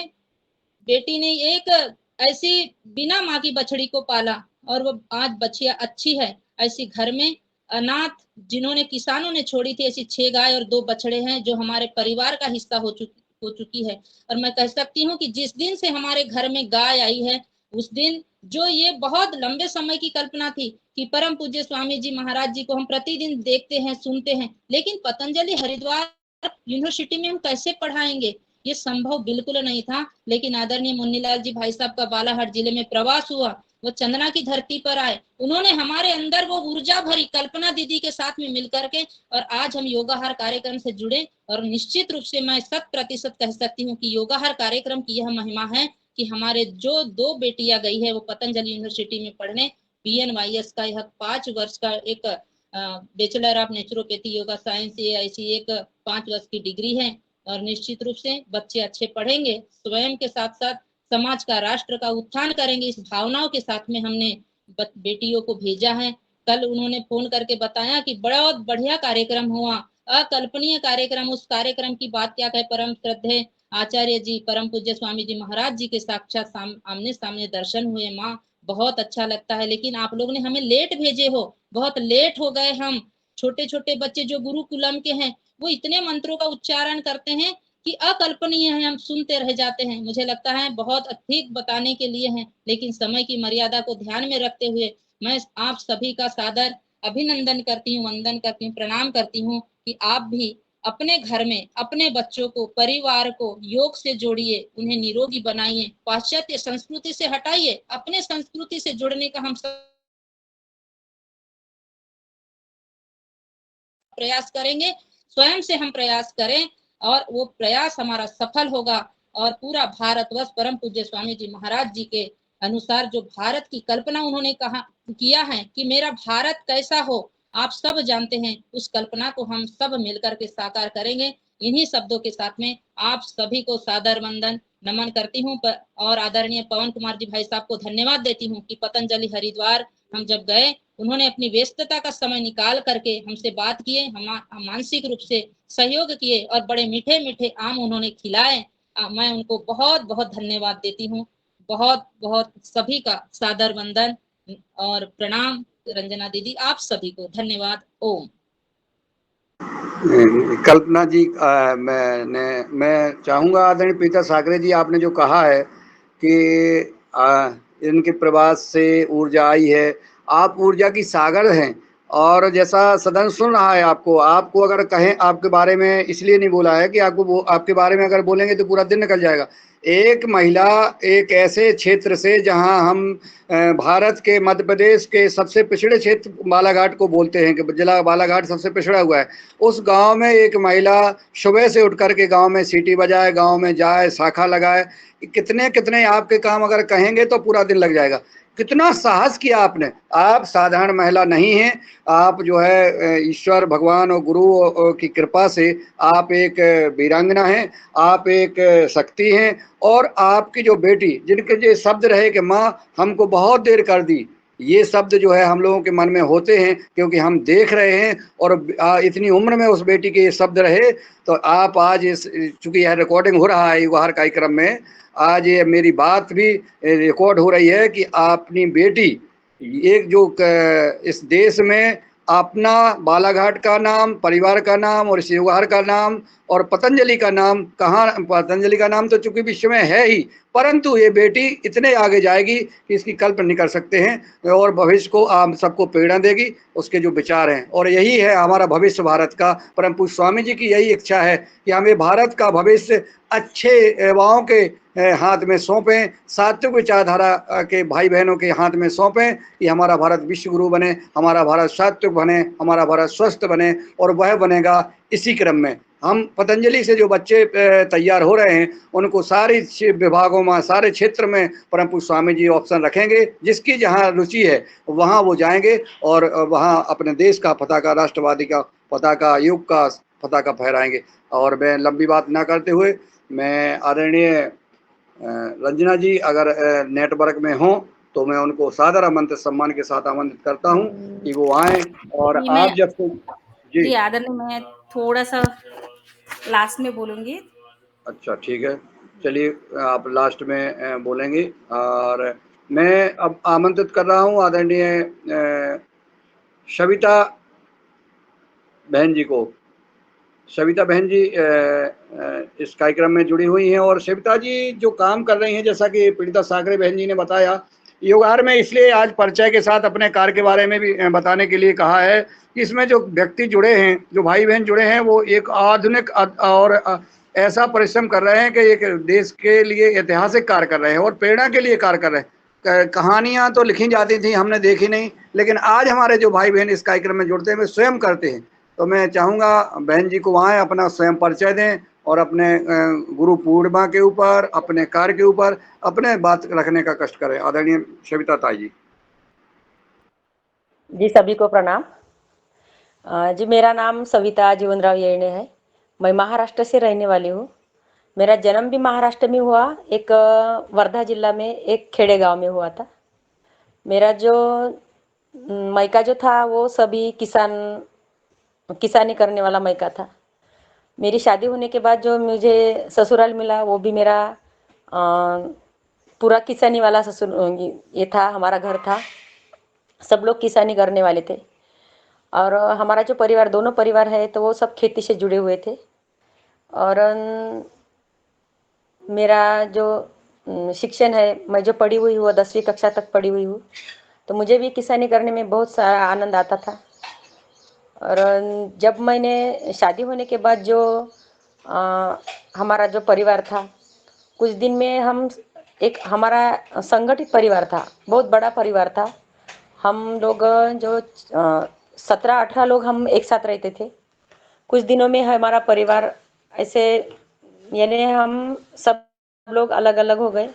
बेटी ने एक ऐसी बिना माँ की बछड़ी को पाला और वो आज बछिया अच्छी है। ऐसी घर में अनाथ जिन्होंने किसानों ने छोड़ी थी, ऐसी 6 गाय और 2 बछड़े हैं जो हमारे परिवार का हिस्सा हो चुकी है। और मैं कह सकती हूँ कि जिस दिन से हमारे घर में गाय आई है, उस दिन जो ये बहुत लंबे समय की कल्पना थी कि परम पूज्य स्वामी जी महाराज जी को हम प्रतिदिन देखते हैं, सुनते हैं, लेकिन पतंजलि हरिद्वार यूनिवर्सिटी में हम कैसे पढ़ाएंगे, ये संभव बिल्कुल नहीं था। लेकिन आदरणीय मुन्नीलाल जी भाई साहब का बालाघाट जिले में प्रवास हुआ, वो चंदना की धरती पर आए, उन्होंने हमारे अंदर वो ऊर्जा भरी कल्पना दीदी के साथ में मिलकर के, और आज हम योगाहार कार्यक्रम से जुड़े। और निश्चित रूप से मैं 100% कह सकती हूँ कि योगाहार कार्यक्रम की यह महिमा है कि हमारे जो 2 बेटियां गई है वो पतंजलि यूनिवर्सिटी में पढ़ने, BNYS का यह 5 वर्ष का एक bachelor of naturopathy yoga science, ये ऐसी एक 5 वर्ष की डिग्री है। और निश्चित रूप से बच्चे अच्छे पढ़ेंगे, स्वयं के साथ साथ समाज का, राष्ट्र का उत्थान करेंगे, इस भावनाओं के साथ में हमने बेटियों को भेजा है। कल उन्होंने फोन करके बताया कि बहुत बढ़िया कार्यक्रम हुआ, अकल्पनीय कार्यक्रम। उस कार्यक्रम की बात क्या कहे, परम श्रद्धेय आचार्य जी परम पूज्य स्वामी जी महाराज जी के साक्षात आमने सामने दर्शन हुए। माँ बहुत अच्छा लगता है, लेकिन आप लोग ने हमें लेट भेजे हो, बहुत लेट हो गए हम। छोटे छोटे बच्चे जो गुरुकुलम के हैं वो इतने मंत्रों का उच्चारण करते हैं कि अकल्पनीय है, हम सुनते रह जाते हैं। मुझे लगता है बहुत अधिक बताने के लिए है, लेकिन समय की मर्यादा को ध्यान में रखते हुए मैं आप सभी का सादर अभिनंदन करती हूँ, वंदन करती हूँ, प्रणाम करती हूँ कि आप भी अपने घर में अपने बच्चों को, परिवार को योग से जोड़िए, उन्हें निरोगी बनाइए, पाश्चात्य संस्कृति से हटाइए, अपने संस्कृति से जुड़ने का हम सब प्रयास करेंगे। स्वयं से हम प्रयास करें और वो प्रयास हमारा सफल होगा और पूरा भारतवर्ष परम पूज्य स्वामी जी महाराज जी के अनुसार जो भारत की कल्पना उन्होंने कहा किया है कि मेरा भारत कैसा हो, आप सब जानते हैं, उस कल्पना को हम सब मिलकर के साकार करेंगे। इन्हीं शब्दों के साथ में आप सभी को सादर वंदन नमन करती हूँ और आदरणीय पवन कुमार जी भाई साहब को धन्यवाद देती हूँ कि पतंजलि हरिद्वार हम जब गए, उन्होंने अपनी व्यस्तता का समय निकाल करके हमसे बात किए, हम मानसिक रूप से सहयोग किए और बड़े मीठे मीठे आम उन्होंने खिलाए। मैं उनको बहुत बहुत धन्यवाद देती हूँ। बहुत बहुत सभी का सादर वंदन और प्रणाम। रंजना दीदी आप सभी को धन्यवाद। ओम। कल्पना जी, मैं चाहूँगा आदरणीय प्रीता साकरे जी, आपने जो कहा है कि इनके प्रवास से ऊर्जा आई है, आप ऊर्जा की सागर हैं और जैसा सदन सुन रहा है आपको अगर कहें आपके बारे में, इसलिए नहीं बोला है कि आपके बारे में अगर बोलेंगे तो पूरा दिन निकल जाएगा। एक महिला एक ऐसे क्षेत्र से जहां हम भारत के मध्य प्रदेश के सबसे पिछड़े क्षेत्र बालाघाट को बोलते हैं कि जिला बालाघाट सबसे पिछड़ा हुआ है, उस गांव में एक महिला सुबह से उठ कर के गांव में सीटी बजाए, गांव में जाए, शाखा लगाए, कितने कितने आपके काम अगर कहेंगे तो पूरा दिन लग जाएगा। कितना साहस किया आपने। आप साधारण महिला नहीं हैं, आप जो है ईश्वर भगवान और गुरु की कृपा से आप एक वीरांगना हैं, आप एक शक्ति हैं। और आपकी जो बेटी, जिनके जो शब्द रहे कि माँ हमको बहुत देर कर दी, ये शब्द जो है हम लोगों के मन में होते हैं क्योंकि हम देख रहे हैं और इतनी उम्र में उस बेटी के ये शब्द रहे। तो आप आज इस, चूंकि यह रिकॉर्डिंग हो रहा है युगाहार कार्यक्रम में, आज ये मेरी बात भी रिकॉर्ड हो रही है कि अपनी बेटी एक जो इस देश में अपना बालाघाट का नाम, परिवार का नाम और इस युगाहार का नाम और पतंजलि का नाम, पतंजलि का नाम तो चूंकि विश्व में है ही, परंतु ये बेटी इतने आगे जाएगी कि इसकी कल्पना नहीं कर सकते हैं और भविष्य को आप सबको प्रेरणा देगी उसके जो विचार हैं। और यही है हमारा भविष्य भारत का। परम पूज्य स्वामी जी की यही इच्छा है कि हमें भारत का भविष्य अच्छे युवाओं के हाथ में सौंपें, सात्विक विचारधारा के भाई बहनों के हाथ में सौंपें कि हमारा भारत विश्व गुरु बने, हमारा भारत सात्विक बने, हमारा भारत स्वस्थ बने। और वह बनेगा इसी क्रम में। हम पतंजलि से जो बच्चे तैयार हो रहे हैं उनको सारे विभागों में, सारे क्षेत्र में परम पूज्य स्वामी जी ऑप्शन रखेंगे, जिसकी जहाँ रुचि है वहाँ वो जाएंगे और वहाँ अपने देश का पताका, राष्ट्रवादी का पताका, युग का पताका फहराएंगे। और मैं लंबी बात ना करते हुए, मैं आदरणीय रंजना जी अगर नेटवर्क में हो तो मैं उनको सादर आमंत्रित, सम्मान के साथ आमंत्रित करता हूं कि वो आए। और जी, आप जब जी आदरणीय, मैं थोड़ा सा लास्ट में बोलूंगी। अच्छा ठीक है, चलिए आप लास्ट में बोलेंगे। और मैं अब आमंत्रित कर रहा हूं आदरणीय सविता बहन जी को। सविता बहन जी इस कार्यक्रम में जुड़ी हुई हैं और सविता जी जो काम कर रही हैं, जैसा कि पीड़िता साकरे बहन जी ने बताया, युगाहार में इसलिए आज परिचय के साथ अपने कार्य के बारे में भी बताने के लिए कहा है कि इसमें जो व्यक्ति जुड़े हैं, जो भाई बहन जुड़े हैं, वो एक आधुनिक और ऐसा परिश्रम कर रहे हैं कि एक देश के लिए ऐतिहासिक कार्य कर रहे हैं और प्रेरणा के लिए कार्य कर रहे हैं। कहानियाँ तो लिखी जाती थी, हमने देखी नहीं, लेकिन आज हमारे जो भाई बहन इस कार्यक्रम में जुड़ते हैं वे स्वयं करते हैं। तो मैं चाहूँगा बहन जी को वहाँ अपना स्वयं परिचय दें और अपने गुरु पूर्णिमा के ऊपर, अपने कार्य के ऊपर अपने बात रखने का कष्ट करें। आदरणीय सविता ताई जी। जी सभी को प्रणाम। जी मेरा नाम सविता जीवनराव येणे है। मैं महाराष्ट्र से रहने वाली हूँ। मेरा जन्म भी महाराष्ट्र में हुआ, एक वर्धा जिला में एक खेड़े गांव में हुआ था। मेरा जो मायका जो था वो सभी किसानी करने वाला मायका था। मेरी शादी होने के बाद जो मुझे ससुराल मिला वो भी मेरा पूरा किसानी वाला ससुर ये था, हमारा घर था। सब लोग किसानी करने वाले थे और हमारा जो परिवार, दोनों परिवार है तो वो सब खेती से जुड़े हुए थे। और मेरा जो शिक्षण है, मैं जो पढ़ी हुई हूँ 10वीं कक्षा तक पढ़ी हुई हूँ, तो मुझे भी किसानी करने में बहुत सारा आनंद आता था। और जब मैंने शादी होने के बाद जो हमारा जो परिवार था, कुछ दिन में हम एक हमारा संगठित परिवार था, बहुत बड़ा परिवार था। हम लोग जो 17-18 लोग हम एक साथ रहते थे। कुछ दिनों में हमारा परिवार ऐसे, यानी हम सब लोग अलग अलग हो गए।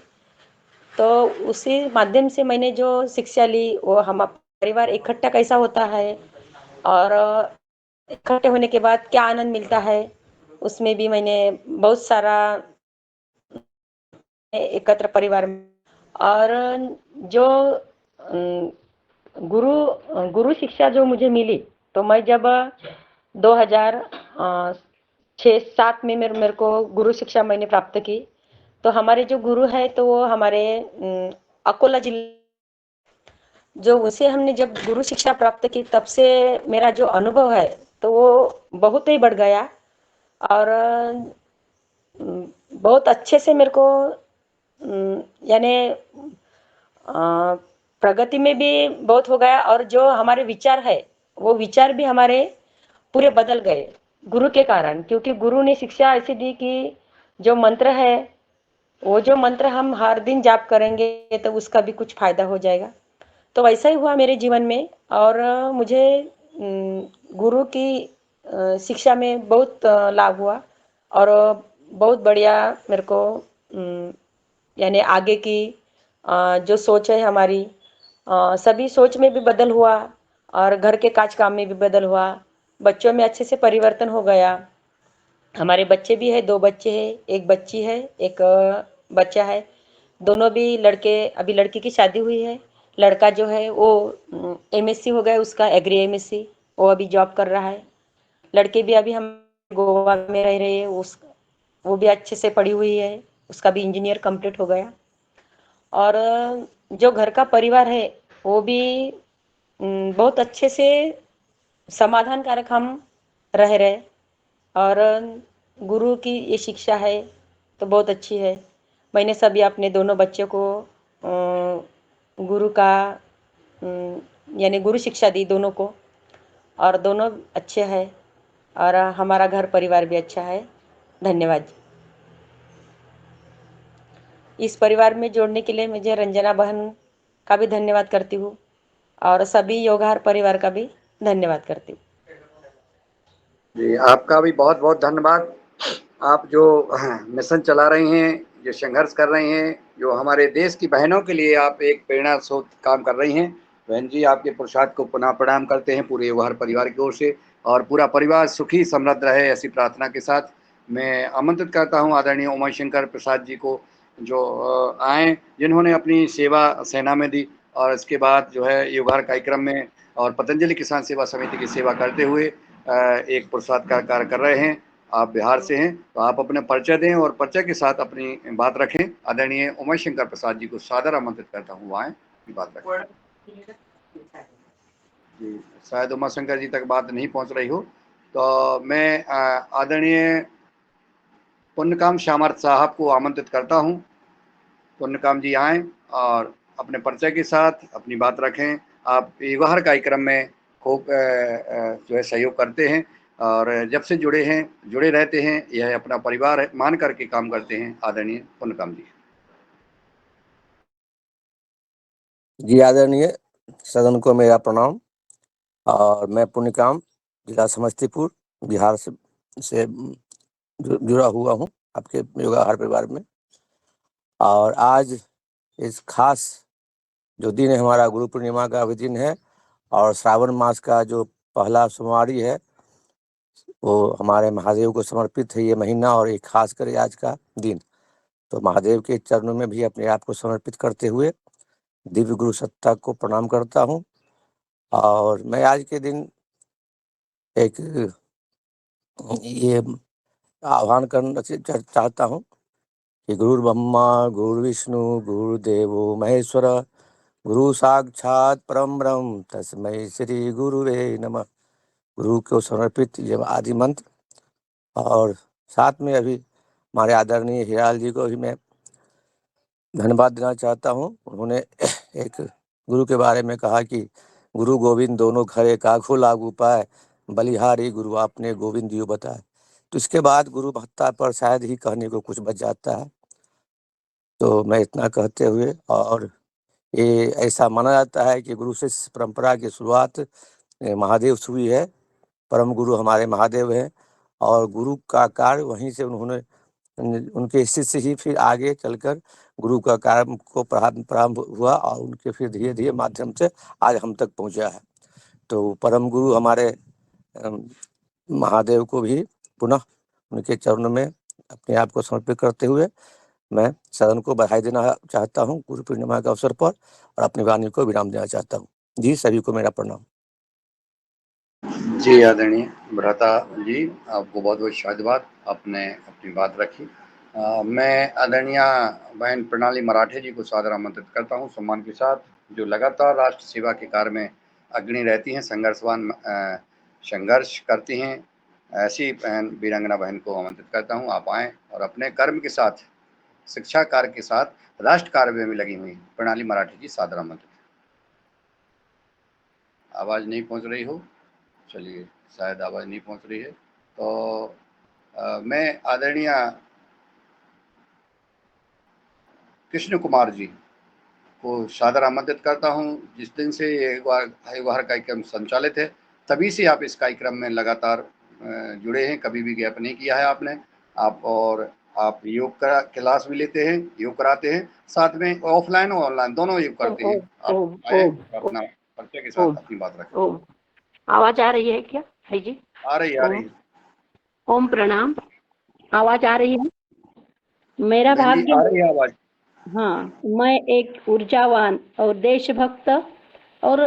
तो उसी माध्यम से मैंने जो शिक्षा ली, वो हम परिवार इकट्ठा कैसा होता है और इकट्ठे होने के बाद क्या आनंद मिलता है, उसमें भी मैंने बहुत सारा एकत्र परिवार में। और जो गुरु शिक्षा जो मुझे मिली, तो मैं जब 2006-07 में मेरे को गुरु शिक्षा मैंने प्राप्त की। तो हमारे जो गुरु है, तो वो हमारे अकोला जिले, जो उसे हमने जब गुरु शिक्षा प्राप्त की, तब से मेरा जो अनुभव है तो वो बहुत ही बढ़ गया। और बहुत अच्छे से मेरे को यानी प्रगति में भी बहुत हो गया। और जो हमारे विचार है, वो विचार भी हमारे पूरे बदल गए गुरु के कारण। क्योंकि गुरु ने शिक्षा ऐसी दी कि जो मंत्र है, वो जो मंत्र हम हर दिन जाप करेंगे तो उसका भी कुछ फायदा हो जाएगा। तो वैसा ही हुआ मेरे जीवन में। और मुझे गुरु की शिक्षा में बहुत लाभ हुआ। और बहुत बढ़िया मेरे को यानी आगे की जो सोच है हमारी, सभी सोच में भी बदल हुआ और घर के काज काम में भी बदल हुआ। बच्चों में अच्छे से परिवर्तन हो गया। हमारे बच्चे भी है, 2 बच्चे हैं, एक बच्ची है, एक बच्चा है। दोनों भी लड़के, अभी लड़की की शादी हुई है। लड़का जो है वो एमएससी हो गया उसका, एग्री एमएससी, वो अभी जॉब कर रहा है। लड़के भी अभी हम गोवा में रह रहे हैं, वो भी अच्छे से पढ़ी हुई है, उसका भी इंजीनियर कंप्लीट हो गया। और जो घर का परिवार है, वो भी बहुत अच्छे से समाधानकारक हम रह रहे। और गुरु की ये शिक्षा है तो बहुत अच्छी है। मैंने सभी अपने दोनों बच्चों को गुरु का यानी गुरु शिक्षा दी दोनों को, और दोनों अच्छे हैं। और हमारा घर परिवार भी अच्छा है। धन्यवाद। इस परिवार में जोड़ने के लिए मुझे रंजना बहन का भी धन्यवाद करती हूँ, और सभी योगहार परिवार का भी धन्यवाद करती हूँ। जी, आपका भी बहुत बहुत धन्यवाद। आप जो मिशन चला रही हैं, जो संघर्ष कर रही हैं, जो हमारे देश की बहनों के लिए आप एक प्रेरणा स्रोत काम कर रही हैं। बहन जी, आपके पुरुषार्थ को पुनः प्रणाम करते हैं पूरे योगहार परिवार की ओर से, और पूरा परिवार सुखी समृद्ध रहे, ऐसी प्रार्थना के साथ मैं आमंत्रित करता हूं आदरणीय उमाशंकर प्रसाद जी को, जो आए, जिन्होंने अपनी सेवा सेना में दी और इसके बाद जो है योगहार कार्यक्रम में और पतंजलि किसान सेवा समिति की सेवा करते हुए एक पुरुषार्थ का कार्य कर रहे हैं। आप बिहार से हैं, तो आप अपने परिचय दें और परिचय के साथ अपनी बात रखें। आदरणीय उमाशंकर प्रसाद जी को सादर आमंत्रित करता हूँ, आए बात रखें। जी, शायद उमाशंकर जी तक बात नहीं पहुँच रही हो, तो मैं आदरणीय पुण्यकाम श्यामर्थ साहब को आमंत्रित करता हूँ। पुण्यकाम जी आएँ और अपने परिचय के साथ अपनी बात रखें। आप योगहार कार्यक्रम में खूब जो है सहयोग करते हैं और जब से जुड़े हैं, जुड़े रहते हैं, यह अपना परिवार है मान करके काम करते हैं। आदरणीय पुण्यकाम जी। जी, आदरणीय सदन को मेरा प्रणाम। और मैं पुण्यकाम, जिला समस्तीपुर, बिहार से जुड़ा हुआ हूँ आपके योगहार परिवार में। और आज इस खास जो दिन है, हमारा गुरु पूर्णिमा का भी दिन है, और श्रावण मास का जो पहला सोमवारी है, वो हमारे महादेव को समर्पित है ये महीना और एक खास कर आज का दिन। तो महादेव के चरणों में भी अपने आप को समर्पित करते हुए दिव्य गुरु सत्ता को प्रणाम करता हूँ। और मैं आज के दिन एक ये आह्वान करना चाहता हूँ कि गुरु ब्रह्मा गुरु विष्णु गुरुदेवो महेश्वर गुरु साक्षात परम ब्रह्म तस्मै श्री गुरुवे नमः। गुरु को समर्पित ये आदि मंत्र। और साथ में अभी हमारे आदरणीय हीरालाल जी को भी मैं धन्यवाद देना चाहता हूँ। उन्होंने एक गुरु के बारे में कहा कि गुरु गोविंद दोनों घरे काखो लागू पाए, बलिहारी गुरु आपने गोविंद दियो बताए। तो इसके बाद गुरु महत्ता पर शायद ही कहने को कुछ बच जाता है। तो मैं इतना कहते हुए, और ये ऐसा माना जाता है कि गुरु शिष्य परंपरा की शुरुआत महादेव से हुई है। परम गुरु हमारे महादेव हैं और गुरु का कार्य वहीं से उन्होंने, उनके शिष्य ही फिर आगे चलकर गुरु का कार्य को प्रारंभ हुआ और उनके फिर धीरे धीरे माध्यम से आज हम तक पहुंचा है। तो परम गुरु हमारे महादेव को भी पुनः उनके चरणों में अपने आप को समर्पित करते हुए मैं सदन को बधाई देना चाहता हूं गुरु पूर्णिमा के अवसर पर, और अपनी वाणी को विराम देना चाहता हूं। जी सभी को मेरा प्रणाम। जी आदरणीय भ्राता जी, आपको बहुत बहुत शाबाश, आपने अपनी बात रखी। मैं आदरणीय बहन प्रणाली मराठे जी को सादर आमंत्रित करता हूं सम्मान के साथ, जो लगातार राष्ट्र सेवा के कार्य में अग्रणी रहती हैं, संघर्ष करती हैं। ऐसी बहन वीरांगना बहन को आमंत्रित करता हूं, आप आएँ और अपने कर्म के साथ, शिक्षा कार्य के साथ राष्ट्र कार्य में भी लगी हुई प्रणाली मराठे जी सादर आमंत्रित। आवाज़ नहीं पहुंच रही हो, चलिए शायद आवाज़ नहीं पहुंच रही है, तो मैं आदरणीय कृष्ण कुमार जी को सादर आमंत्रित करता हूं। जिस दिन से ये आयुवार कार्यक्रम संचालित है तभी से आप इस कार्यक्रम में लगातार जुड़े हैं, कभी भी गैप नहीं किया है आपने। आप योग का क्लास भी लेते हैं, योग कराते हैं, साथ में ऑफलाइन और ऑनलाइन दोनों योग करते हैं। आप आए अपना परिचय के साथ अपनी बात रखें। आवाज आ रही है क्या? है जी, आ रही है। ओम प्रणाम। आवाज आ रही है? मेरा भाग्य, आ रही है आवाज। हाँ, मैं एक ऊर्जावान और देशभक्त और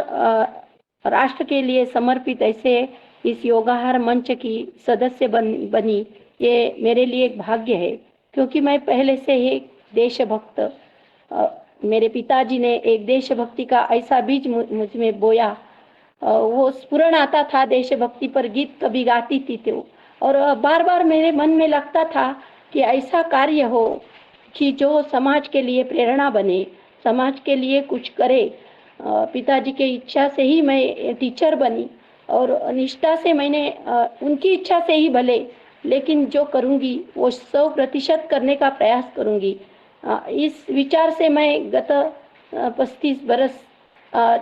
राष्ट्र के लिए समर्पित ऐसे इस योगाहार मंच की सदस्य बनी, ये मेरे लिए एक भाग्य है, क्योंकि मैं पहले से ही देशभक्त, मेरे पिताजी ने एक देशभक्ति का ऐसा बीज मुझ में बोया, वो स्फुरण आता था देशभक्ति पर, गीत कभी गाती थी तो, और बार बार मेरे मन में लगता था कि ऐसा कार्य हो कि जो समाज के लिए प्रेरणा बने, समाज के लिए कुछ करे। पिताजी के इच्छा से ही मैं टीचर बनी और निष्ठा से मैंने, उनकी इच्छा से ही भले, लेकिन जो करूँगी वो 100% करने का प्रयास करूँगी। इस विचार से मैं गत 35 बरस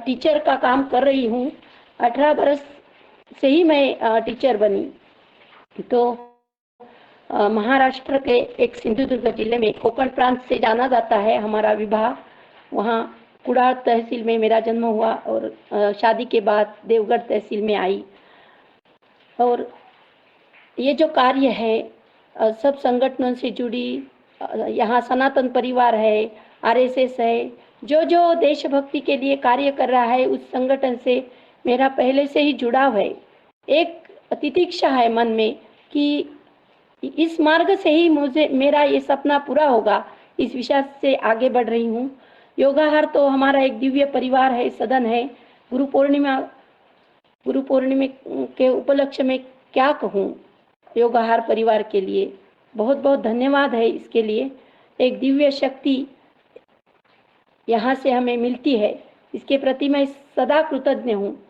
टीचर का काम कर रही हूँ। 18 बरस से ही मैं टीचर बनी। तो महाराष्ट्र के एक सिंधुदुर्ग जिले में कोकण प्रांत से जाना जाता है हमारा विभाग। वहाँ कुड़ाळ तहसील में मेरा जन्म हुआ और शादी के बाद देवगढ़ तहसील में आई। और ये जो कार्य है सब संगठनों से जुड़ी, यहाँ सनातन परिवार है, आरएसएस है, जो जो देशभक्ति के लिए कार्य कर रहा है उस संगठन से मेरा पहले से ही जुड़ाव है। एक तितिक्षा है मन में कि इस मार्ग से ही मेरा ये सपना पूरा होगा। इस विषय से आगे बढ़ रही हूँ। योगाहार तो हमारा एक दिव्य परिवार है, सदन है। गुरु पूर्णिमा के उपलक्ष्य में क्या कहूँ, योगाहार परिवार के लिए बहुत बहुत धन्यवाद है। इसके लिए एक दिव्य शक्ति यहाँ से हमें मिलती है, इसके प्रति मैं सदा कृतज्ञ हूँ।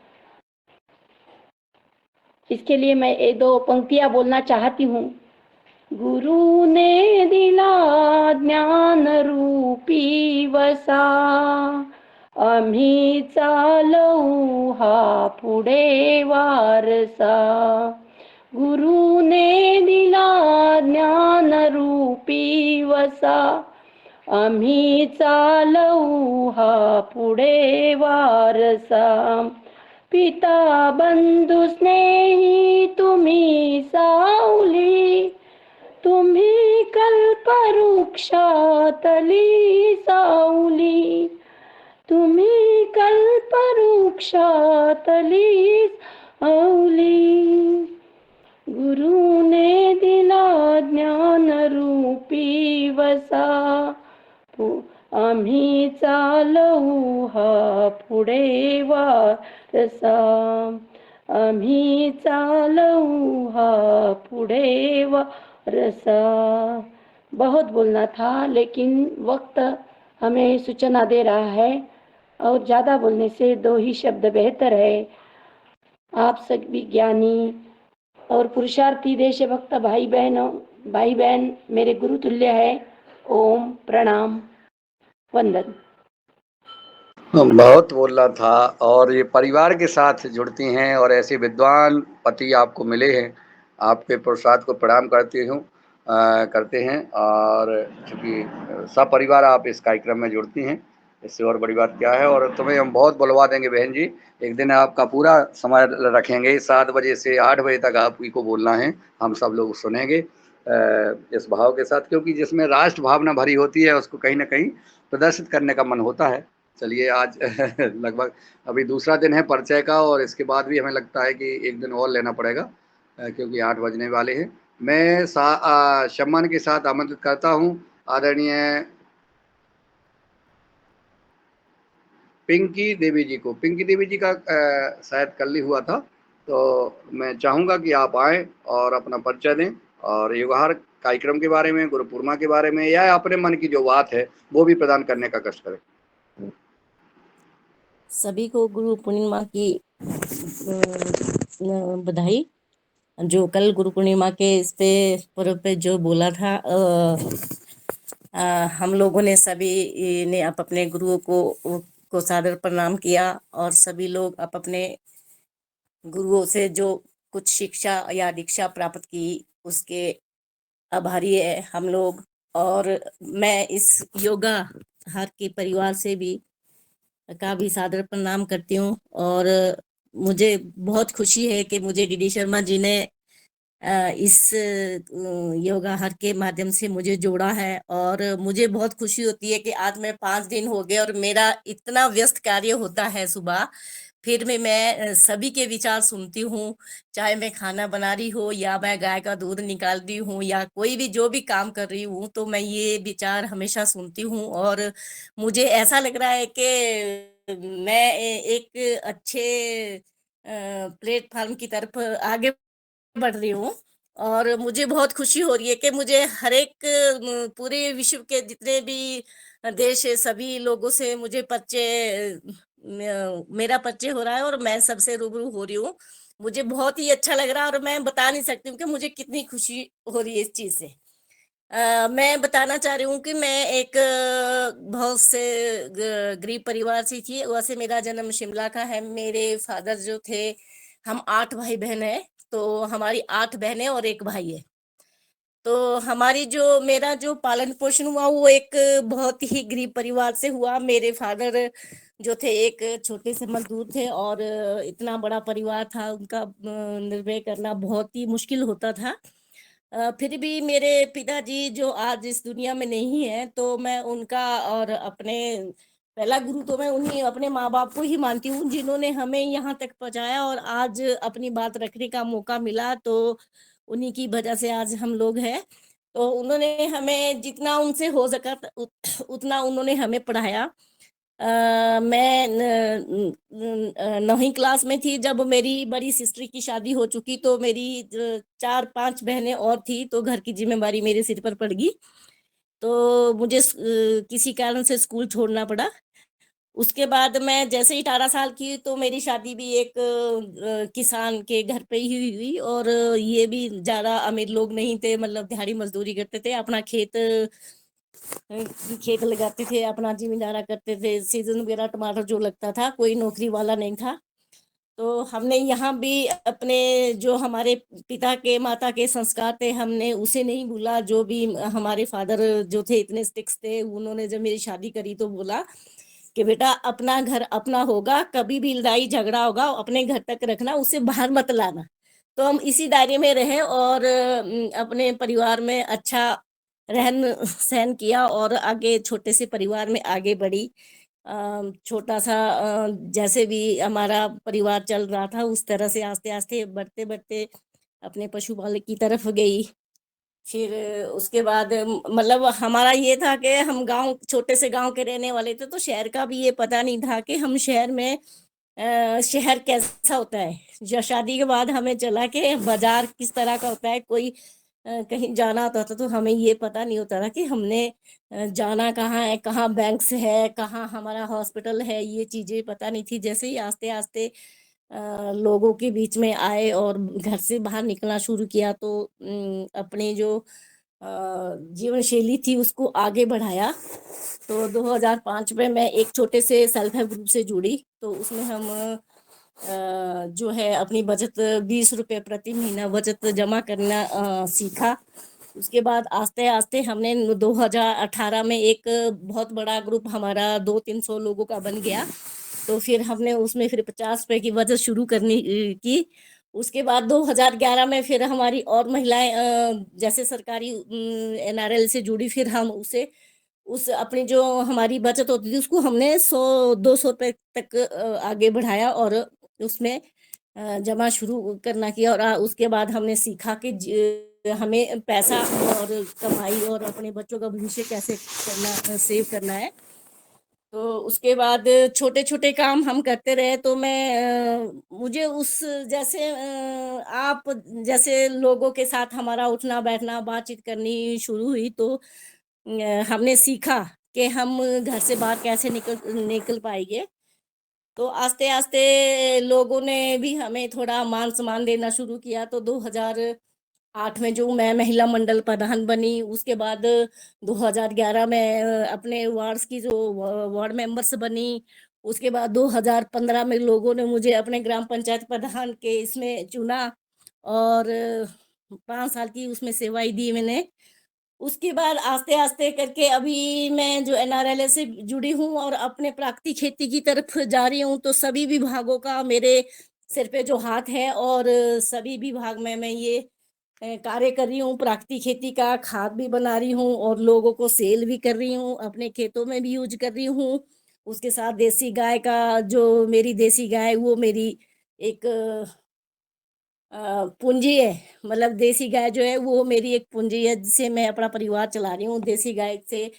इसके लिए मैं एक दो पंक्तियाँ बोलना चाहती हूँ। गुरु ने दिला ज्ञान रूपी वसा, आम्ही चालवू हा पुढे वारसा। गुरु ने दिला ज्ञान रूपी वसा, आम्ही चालवू हा पुढे वारसा। पिता बंधू स्नेही तुम्ही सावली, तुम्ही कल्पवृक्षातली सावली, तुम्ही कल्पवृक्षातली सावली। गुरुने दिला ज्ञान रूपी वसा, आम्ही चालवू हा पुढे वारसा। आम्ही चालवू हा पुढे वारसा। बहुत बोलना था, लेकिन वक्त हमें सूचना दे रहा है और ज़्यादा बोलने से दो ही शब्द बेहतर है। आप सभी ज्ञानी और पुरुषार्थी देशभक्त भाई बहन मेरे गुरु तुल्य है। ओम प्रणाम वंदन। बहुत बोलना था। और ये परिवार के साथ जुड़ती हैं और ऐसे विद्वान पति आपको मिले हैं, आपके पुरुषार्थ को प्रणाम करते हैं। और चूँकि सपरिवार आप इस कार्यक्रम में जुड़ती हैं, इससे और बड़ी बात क्या है। और तुम्हें हम बहुत बुलवा देंगे बहन जी, एक दिन आपका पूरा समय रखेंगे, 7 बजे से 8 बजे तक आप ही को बोलना है, हम सब लोग सुनेंगे इस भाव के साथ, क्योंकि जिसमें राष्ट्र भावना भरी होती है उसको कहीं ना कहीं प्रदर्शित करने का मन होता है। चलिए, आज लगभग अभी दूसरा दिन है परिचय का, और इसके बाद भी हमें लगता है कि एक दिन और लेना पड़ेगा, क्योंकि 8 बजने वाले हैं। मैं सम्मान के साथ आमंत्रित करता हूँ आदरणीय पिंकी देवी जी को। पिंकी देवी जी का शायद कल ही हुआ था, तो मैं चाहूँगा कि आप आएँ और अपना परिचय दें और युगाहार कार्यक्रम के बारे में, गुरु पूर्णिमा के बारे में, या अपने मन की जो बात है वो भी प्रदान करने का कष्ट करें। सभी को गुरु पूर्णिमा की बधाई। जो कल गुरु पूर्णिमा के इस पे पर्व पे जो बोला था, हम लोगों ने सभी ने अपने गुरुओं को सादर प्रणाम किया, और सभी लोग अपने गुरुओं से जो कुछ शिक्षा या दीक्षा प्राप्त की उसके आभारी है हम लोग। और मैं इस योगा हर के परिवार से भी का भी सादर प्रणाम करती हूँ। और मुझे बहुत खुशी है कि मुझे डीडी शर्मा जी ने इस योगा हर के माध्यम से मुझे जोड़ा है। और मुझे बहुत खुशी होती है कि आज मैं 5 दिन हो गए और मेरा इतना व्यस्त कार्य होता है सुबह, फिर में मैं सभी के विचार सुनती हूँ, चाहे मैं खाना बना रही हूँ या मैं गाय का दूध निकाल रही हूँ या कोई भी जो भी काम कर रही हूँ, तो मैं ये विचार हमेशा सुनती हूँ। और मुझे ऐसा लग रहा है कि मैं एक अच्छे प्लेटफॉर्म की तरफ आगे बढ़ रही हूँ। और मुझे बहुत खुशी हो रही है कि मुझे हर एक पूरे विश्व के जितने भी देश है सभी लोगों से मुझे मेरा परिचय हो रहा है और मैं सबसे रूबरू हो रही हूँ। मुझे बहुत ही अच्छा लग रहा है और मैं बता नहीं सकती हूँ कि मुझे कितनी खुशी हो रही है इस चीज से। मैं बताना चाह रही हूँ कि मैं एक बहुत से गरीब परिवार से थी। वैसे मेरा जन्म शिमला का है। मेरे फादर जो थे, हम 8 भाई बहन हैं, तो हमारी 8 बहनें और 1 भाई है। तो मेरा जो पालन पोषण हुआ वो एक बहुत ही गरीब परिवार से हुआ। मेरे फादर जो थे एक छोटे से मजदूर थे, और इतना बड़ा परिवार था, उनका निर्वाह करना बहुत ही मुश्किल होता था। फिर भी मेरे पिताजी जो आज इस दुनिया में नहीं है, तो मैं उनका और अपने पहला गुरु तो मैं उन्हीं अपने माँ बाप को ही मानती हूँ, जिन्होंने हमें यहाँ तक पहुँचाया और आज अपनी बात रखने का मौका मिला, तो उन्हीं की वजह से आज हम लोग हैं। तो उन्होंने हमें जितना उनसे हो सका उतना उन्होंने हमें पढ़ाया। मैं 9वीं क्लास में थी जब मेरी बड़ी सिस्टर की शादी हो चुकी, तो मेरी 4-5 बहनें और थी, तो घर की जिम्मेवारी मेरे सिर पर पड़ गई। तो मुझे किसी कारण से स्कूल छोड़ना पड़ा। उसके बाद मैं जैसे ही 18 साल की, तो मेरी शादी भी एक किसान के घर पे ही हुई। और ये भी ज्यादा अमीर लोग नहीं थे, मतलब दिहाड़ी मजदूरी करते थे, अपना खेत लगाते थे, अपना जिम्मेदारा करते थे। सीजन वगैरह टमाटर जो लगता था, कोई नौकरी वाला नहीं था। तो हमने यहाँ भी अपने जो हमारे पिता के माता के संस्कार थे, हमने उसे नहीं भूला। जो भी हमारे फादर जो थे इतने स्ट्रिक्ट थे, उन्होंने जब मेरी शादी करी तो बोला कि बेटा अपना घर अपना होगा, कभी भी लड़ाई झगड़ा होगा अपने घर तक रखना, उसे बाहर मत लाना। तो हम इसी दायरे में रहे और अपने परिवार में अच्छा रहन सहन किया और आगे छोटे से परिवार में आगे बढ़ी। छोटा सा जैसे भी हमारा परिवार चल रहा था, उस तरह से आस्ते आस्ते बढ़ते बढ़ते अपने पशुपालन की तरफ गई। फिर उसके बाद मतलब हमारा ये था कि हम छोटे से गांव के रहने वाले थे, तो शहर का भी ये पता नहीं था कि हम शहर में शहर कैसा होता है। जो शादी के बाद हमें चला कि बाजार किस तरह का होता है। कोई कहीं जाना होता था तो हमें ये पता नहीं होता था कि हमने जाना कहाँ है, कहाँ बैंक्स है, कहाँ हमारा हॉस्पिटल है, ये चीजें पता नहीं थी। जैसे ही आस्ते आस्ते लोगों के बीच में आए और घर से बाहर निकलना शुरू किया, तो अपने जो जीवन शैली थी उसको आगे बढ़ाया। तो 2005 में मैं एक छोटे से सेल्फ हेल्प ग्रुप से जुड़ी, तो उसमें हम जो है अपनी बचत 20 रुपए प्रति महीना बचत जमा करना सीखा। उसके बाद आस्ते आस्ते हमने 2018 में एक बहुत बड़ा ग्रुप हमारा 200-300 लोगों का बन गया। तो फिर हमने उसमें फिर 50 रुपए की बचत शुरू करनी की। उसके बाद 2011 में फिर हमारी और महिलाएं जैसे सरकारी NRL से जुड़ी, फिर हम उस अपनी जो हमारी बचत होती थी उसको हमने 100-200 रुपए तक आगे बढ़ाया और उसमें जमा शुरू करना किया। और उसके बाद हमने सीखा कि हमें पैसा और कमाई और अपने बच्चों का भविष्य कैसे करना, सेव करना है। तो उसके बाद छोटे छोटे काम हम करते रहे। तो मुझे उस जैसे आप जैसे लोगों के साथ हमारा उठना बैठना बातचीत करनी शुरू हुई, तो हमने सीखा कि हम घर से बाहर कैसे निकल पाएंगे। तो आस्ते आस्ते लोगों ने भी हमें थोड़ा मान सम्मान देना शुरू किया। तो 2008 में जो मैं महिला मंडल प्रधान बनी, उसके बाद 2011 में अपने वार्ड्स की जो वार्ड मेंबर्स बनी। उसके बाद 2015 में लोगों ने मुझे अपने ग्राम पंचायत प्रधान के इसमें चुना और 5 साल की उसमें सेवाई दी मैंने। उसके बाद आस्ते आस्ते करके अभी मैं जो NRLA से जुड़ी हूँ और अपने प्राकृतिक खेती की तरफ जा रही हूँ। तो सभी विभागों का मेरे सिर पे जो हाथ है और सभी विभाग में मैं ये कार्य कर रही हूँ। प्राकृतिक खेती का खाद भी बना रही हूँ और लोगों को सेल भी कर रही हूँ, अपने खेतों में भी यूज कर रही हूँ। उसके साथ देसी गाय का, जो मेरी देसी गाय वो मेरी एक पूंजी है। मतलब देसी गाय जो है वो मेरी एक पूंजी है जिससे मैं अपना परिवार चला रही हूँ। देसी गाय से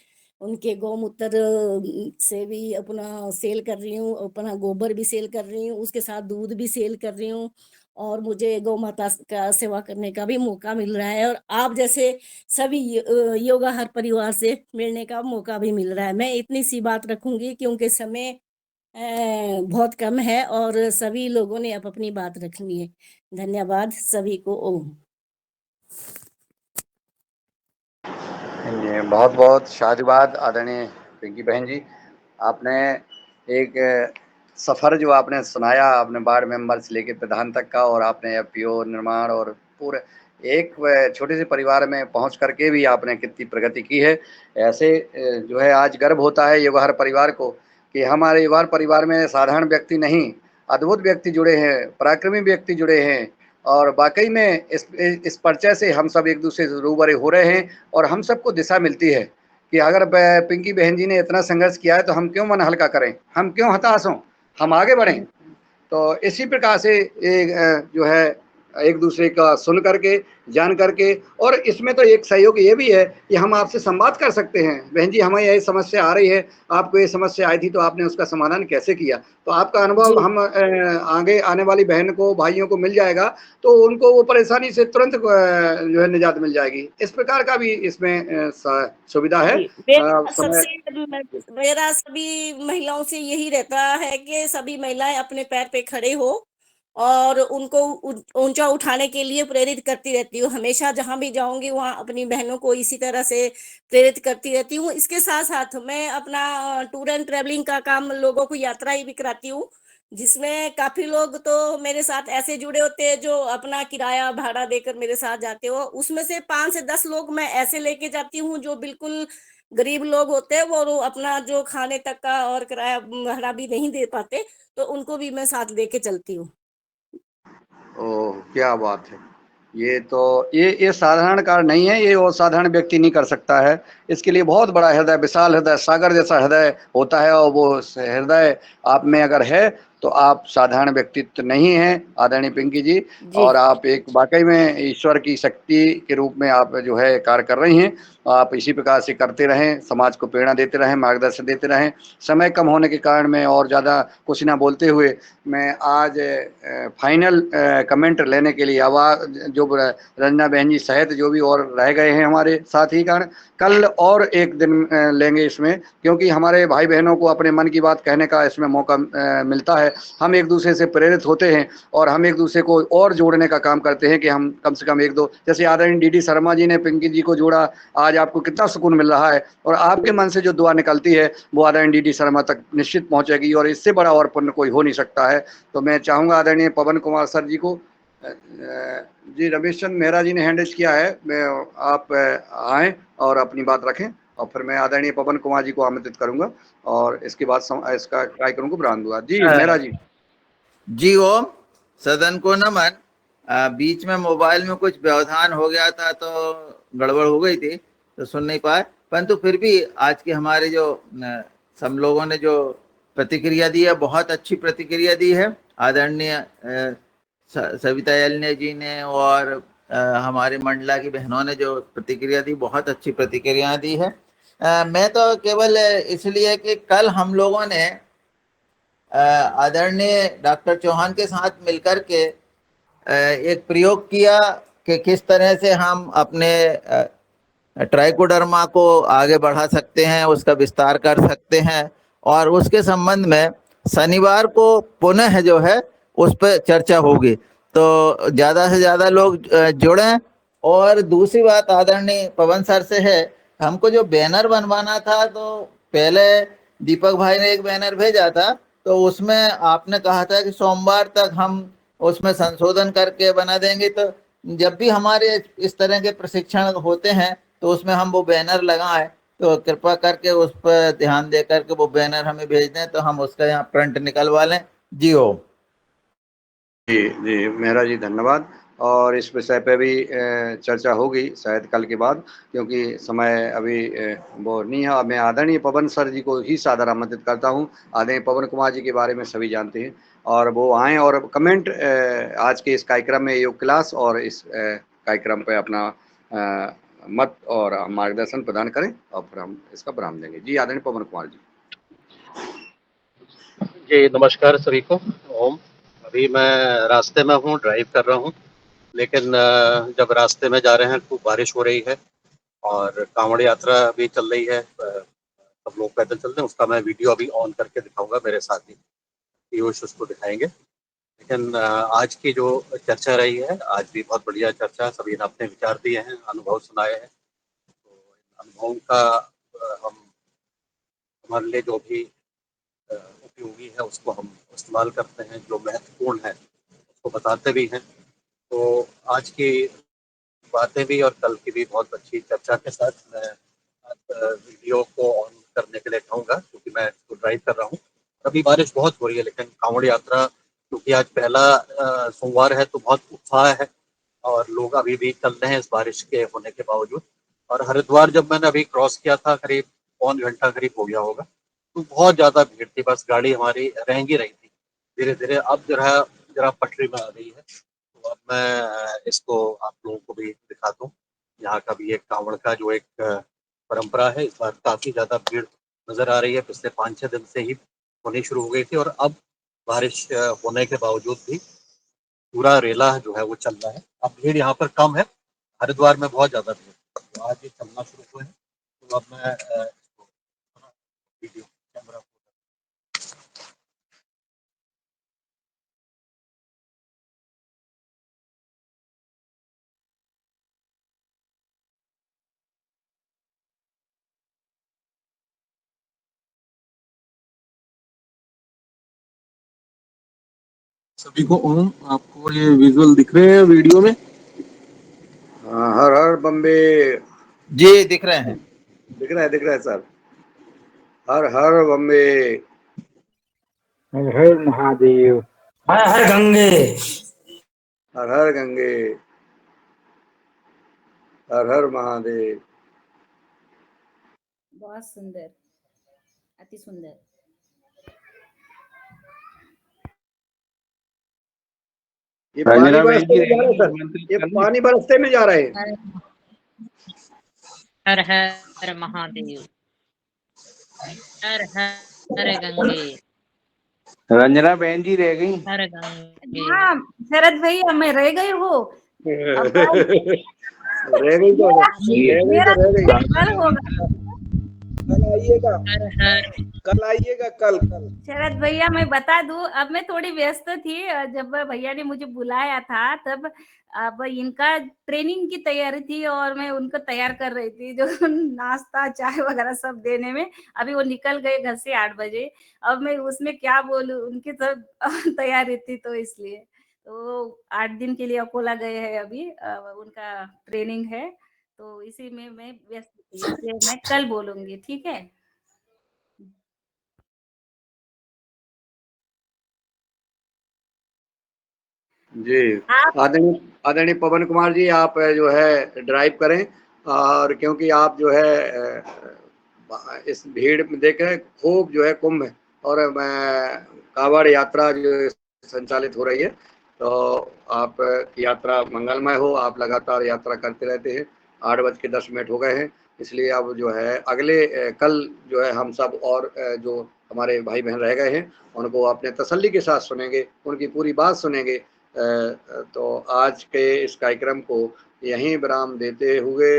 उनके गौमूत्र से भी अपना सेल कर रही हूँ, अपना गोबर भी सेल कर रही हूँ, उसके साथ दूध भी सेल कर रही हूँ और मुझे गौ माता का सेवा करने का भी मौका मिल रहा है। और आप जैसे सभी योगा हर परिवार से मिलने का मौका भी मिल रहा है। मैं इतनी सी बात रखूंगी क्योंकि समय बहुत कम है और सभी लोगों ने अब अपनी बात रखनी है। धन्यवाद सभी को। ओम। जी, बहुत बहुत शाहबाद आदरणीय पिंकी बहन जी। आपने एक सफ़र जो आपने सुनाया, आपने वार्ड मेंबर से लेकर प्रधान तक का, और आपने FPO निर्माण और पूरे एक छोटे से परिवार में पहुंच करके भी आपने कितनी प्रगति की है। ऐसे जो है आज गर्व होता है युवा हर परिवार को कि हमारे युवा परिवार में साधारण व्यक्ति नहीं, अद्भुत व्यक्ति जुड़े हैं, पराक्रमी व्यक्ति जुड़े हैं। और वाकई में इस परिचय से हम सब एक दूसरे से रूबरू हो रहे हैं और हम सबको दिशा मिलती है कि अगर पिंकी बहन जी ने इतना संघर्ष किया है तो हम क्यों मन हल्का करें, हम क्यों हताश हों, हम आगे बढ़ें। तो इसी प्रकार से जो है एक दूसरे का सुन करके, जान करके, और इसमें तो एक सहयोग ये भी है कि हम आपसे संवाद कर सकते हैं। बहन जी, हमें यही समस्या आ रही है, आपको ये समस्या आई थी तो आपने उसका समाधान कैसे किया, तो आपका अनुभव हम आगे आने वाली बहन को, भाइयों को मिल जाएगा तो उनको वो परेशानी से तुरंत जो है निजात मिल जाएगी। इस प्रकार का भी इसमें सुविधा है। मेरा सभी महिलाओं से यही रहता है कि सभी महिलाएं अपने पैर पे खड़े हो और उनको ऊंचा उठाने के लिए प्रेरित करती रहती हूँ। हमेशा जहां भी जाऊंगी वहां अपनी बहनों को इसी तरह से प्रेरित करती रहती हूँ। इसके साथ साथ मैं अपना टूर एंड ट्रेवलिंग का काम, लोगों को यात्रा भी कराती हूँ, जिसमें काफी लोग तो मेरे साथ ऐसे जुड़े होते हैं जो अपना किराया भाड़ा देकर मेरे साथ जाते हो। उसमें से 5 से 10 लोग मैं ऐसे लेके जाती हूँ जो बिल्कुल गरीब लोग होते हैं, वो अपना जो खाने तक का और किराया भाड़ा भी नहीं दे पाते, तो उनको भी मैं साथ लेके चलती हूँ। ओह, क्या बात है। ये तो ये साधारण कार्य नहीं है, ये वो साधारण व्यक्ति नहीं कर सकता है। इसके लिए बहुत बड़ा हृदय, विशाल हृदय, सागर जैसा हृदय होता है, और वो हृदय आप में अगर है तो आप साधारण व्यक्तित्व नहीं हैं आदरणीय पिंकी जी। और आप एक वाकई में ईश्वर की शक्ति के रूप में आप जो है कार्य कर रही हैं। आप इसी प्रकार से करते रहें, समाज को प्रेरणा देते रहें, मार्गदर्शन देते रहें। समय कम होने के कारण मैं और ज़्यादा कुछ ना बोलते हुए मैं आज फाइनल कमेंट लेने के लिए आवाज़ जो रंजना बहन जी सहित जो भी और रह गए हैं हमारे साथी कारण, कल और एक दिन लेंगे इसमें, क्योंकि हमारे भाई बहनों को अपने मन की बात कहने का इसमें मौका मिलता है। है, हम एक दूसरे से प्रेरित होते हैं और हम एक दूसरे को और जोड़ने का काम करते हैं कि हम कम से कम एक दो, जैसे आदरणीय डीडी शर्मा जी ने पिंकी जी को जोड़ा, आज आपको कितना सुकून मिल रहा है और आपके मन से जो दुआ निकलती है वो आदरणीय डीडी शर्मा तक निश्चित पहुंचेगी और इससे बड़ा और पुण्य कोई हो नहीं सकता है। तो मैं चाहूँगा आदरणीय पवन कुमार सर जी को, जी रमेश चंद मेहरा जी ने हैंड रेज किया है, मैं आप आएँ और अपनी बात रखें और फिर मैं आदरणीय पवन कुमार जी को आमंत्रित करूंगा और इसके बाद इसका कार्यक्रम को प्रारंभ दूंगा। जी मेहरा जी। जी ओम, सदन को नमन। बीच में मोबाइल में कुछ व्यवधान हो गया था तो गड़बड़ हो गई थी तो सुन नहीं पाए, परंतु फिर भी आज के हमारे जो सब लोगों ने जो प्रतिक्रिया दी है, बहुत अच्छी प्रतिक्रिया दी है। आदरणीय सविता एलने जी ने और हमारे मंडला की बहनों ने जो प्रतिक्रिया दी, बहुत अच्छी प्रतिक्रिया दी है। मैं तो केवल इसलिए कि कल हम लोगों ने आदरणीय डॉक्टर चौहान के साथ मिलकर के एक प्रयोग किया कि किस तरह से हम अपने ट्राइकोडर्मा को आगे बढ़ा सकते हैं, उसका विस्तार कर सकते हैं, और उसके संबंध में शनिवार को पुनः जो है उस पर चर्चा होगी। तो ज़्यादा से ज़्यादा लोग जुड़ें। और दूसरी बात आदरणीय पवन सर से है, हमको जो बैनर बनवाना था तो पहले दीपक भाई ने एक बैनर भेजा था, तो उसमें आपने कहा था कि सोमवार तक हम उसमें संशोधन करके बना देंगे। तो जब भी हमारे इस तरह के प्रशिक्षण होते हैं तो उसमें हम वो बैनर लगाएं, तो कृपा करके उस पर ध्यान दे करके वो बैनर हमें भेज दें तो हम उसका यहाँ प्रिंट निकलवा लें। जी ओम। जी मेहरा जी धन्यवाद। और इस विषय पे भी चर्चा होगी शायद कल के बाद, क्योंकि समय अभी वो नहीं है। मैं आदरणीय पवन सर जी को ही सादर आमंत्रित करता हूँ। आदरणीय पवन कुमार जी के बारे में सभी जानते हैं और वो आएँ और कमेंट आज के इस कार्यक्रम में, योग क्लास और इस कार्यक्रम पे अपना मत और मार्गदर्शन प्रदान करें और फिर हम इसका प्रारंभ देंगे। जी आदरणीय पवन कुमार जी। जी नमस्कार सभी को। ओम। अभी मैं रास्ते में हूँ, ड्राइव कर रहा हूँ, लेकिन जब रास्ते में जा रहे हैं खूब बारिश हो रही है और कांवड़ यात्रा भी चल रही है, सब लोग पैदल चल रहे हैं, उसका मैं वीडियो अभी ऑन करके दिखाऊंगा, मेरे साथी पीयूष उसको दिखाएंगे। लेकिन आज की जो चर्चा रही है, आज भी बहुत बढ़िया चर्चा, सभी ने अपने विचार दिए हैं, अनुभव सुनाए हैं। तो अनुभवों का हम हमारे लिए जो भी उपयोगी है उसको हम इस्तेमाल करते हैं, जो महत्वपूर्ण है उसको बताते भी हैं। तो आज की बातें भी और कल की भी बहुत अच्छी चर्चा के साथ मैं वीडियो को ऑन करने के लिए कहूँगा, क्योंकि मैं इसको ड्राइव कर रहा हूँ। अभी बारिश बहुत हो रही है, लेकिन कांवड़ यात्रा क्योंकि आज पहला सोमवार है तो बहुत उत्साह है और लोग अभी भी चल रहे हैं इस बारिश के होने के बावजूद। और हरिद्वार जब मैंने अभी क्रॉस किया था, करीब पौन घंटा करीब हो गया होगा, तो बहुत ज़्यादा भीड़ थी, बस गाड़ी हमारी रहेंगी रही थी। धीरे धीरे अब जरा पटरी में आ गई है। तो अब मैं इसको आप लोगों को भी दिखा दूँ। यहाँ का भी एक कांवड़ का जो एक परंपरा है, इस बार काफ़ी ज़्यादा भीड़ नज़र आ रही है। पिछले 5-6 दिन से ही होनी शुरू हो गई थी और अब बारिश होने के बावजूद भी पूरा रेला जो है वो चल रहा है। अब भीड़ यहाँ पर कम है, हरिद्वार में बहुत ज़्यादा भीड़, तो आज ये चलना शुरू हुए हैं। तो अब मैं वीडियो कैमरा सभी को ओम। आपको ये विजुअल दिख रहे हैं वीडियो में? हर हर बम्बे। जी दिख रहे हैं, दिख रहा है सर। हर हर बम्बे। हर हर महादेव। हर हर गंगे। हर हर गंगे। हर हर महादेव। बहुत सुंदर, अति सुंदर। ये पानी बरसते में जा रहा है सर, ये पानी बरसते में जा रहे हैं। हर हर महादेव। हर हर गंगे। रंजना बहन जी रह गई। हर गंगे। हाँ शरद भैया, मैं रह गई हूँ। रह गई तो मेरा कल होगा। कल आइएगा, हर हर कल आइएगा, कल कल। शरद भैया मैं बता दूं, अब मैं थोड़ी व्यस्त थी, जब भैया ने मुझे बुलाया था तब अब इनका ट्रेनिंग की तैयारी थी और मैं उनको तैयार कर रही थी, जो नाश्ता चाय वगैरह सब देने में। अभी वो निकल गए घर से 8 बजे। अब मैं उसमें क्या बोलूं, उनकी सब तैयारी थी तो इसलिए। तो 8 दिन के लिए अकोला गए हैं अभी, उनका ट्रेनिंग है, तो इसी में मैं व्यस्त थी, इसलिए मैं कल बोलूंगी, ठीक है। जी, आप आदरणीय आदरणीय पवन कुमार जी, आप जो है ड्राइव करें, और क्योंकि आप जो है इस भीड़ में देख रहे हैं, खूब जो है कुंभ और कांवड़ यात्रा जो संचालित हो रही है, तो आप की यात्रा मंगलमय हो। आप लगातार यात्रा करते रहते हैं। 8:10 हो गए हैं, इसलिए अब जो है अगले कल जो है हम सब और जो हमारे भाई बहन रह गए हैं उनको अपने तसल्ली के साथ सुनेंगे, उनकी पूरी बात सुनेंगे। तो आज के इस कार्यक्रम को यहीं विराम देते हुए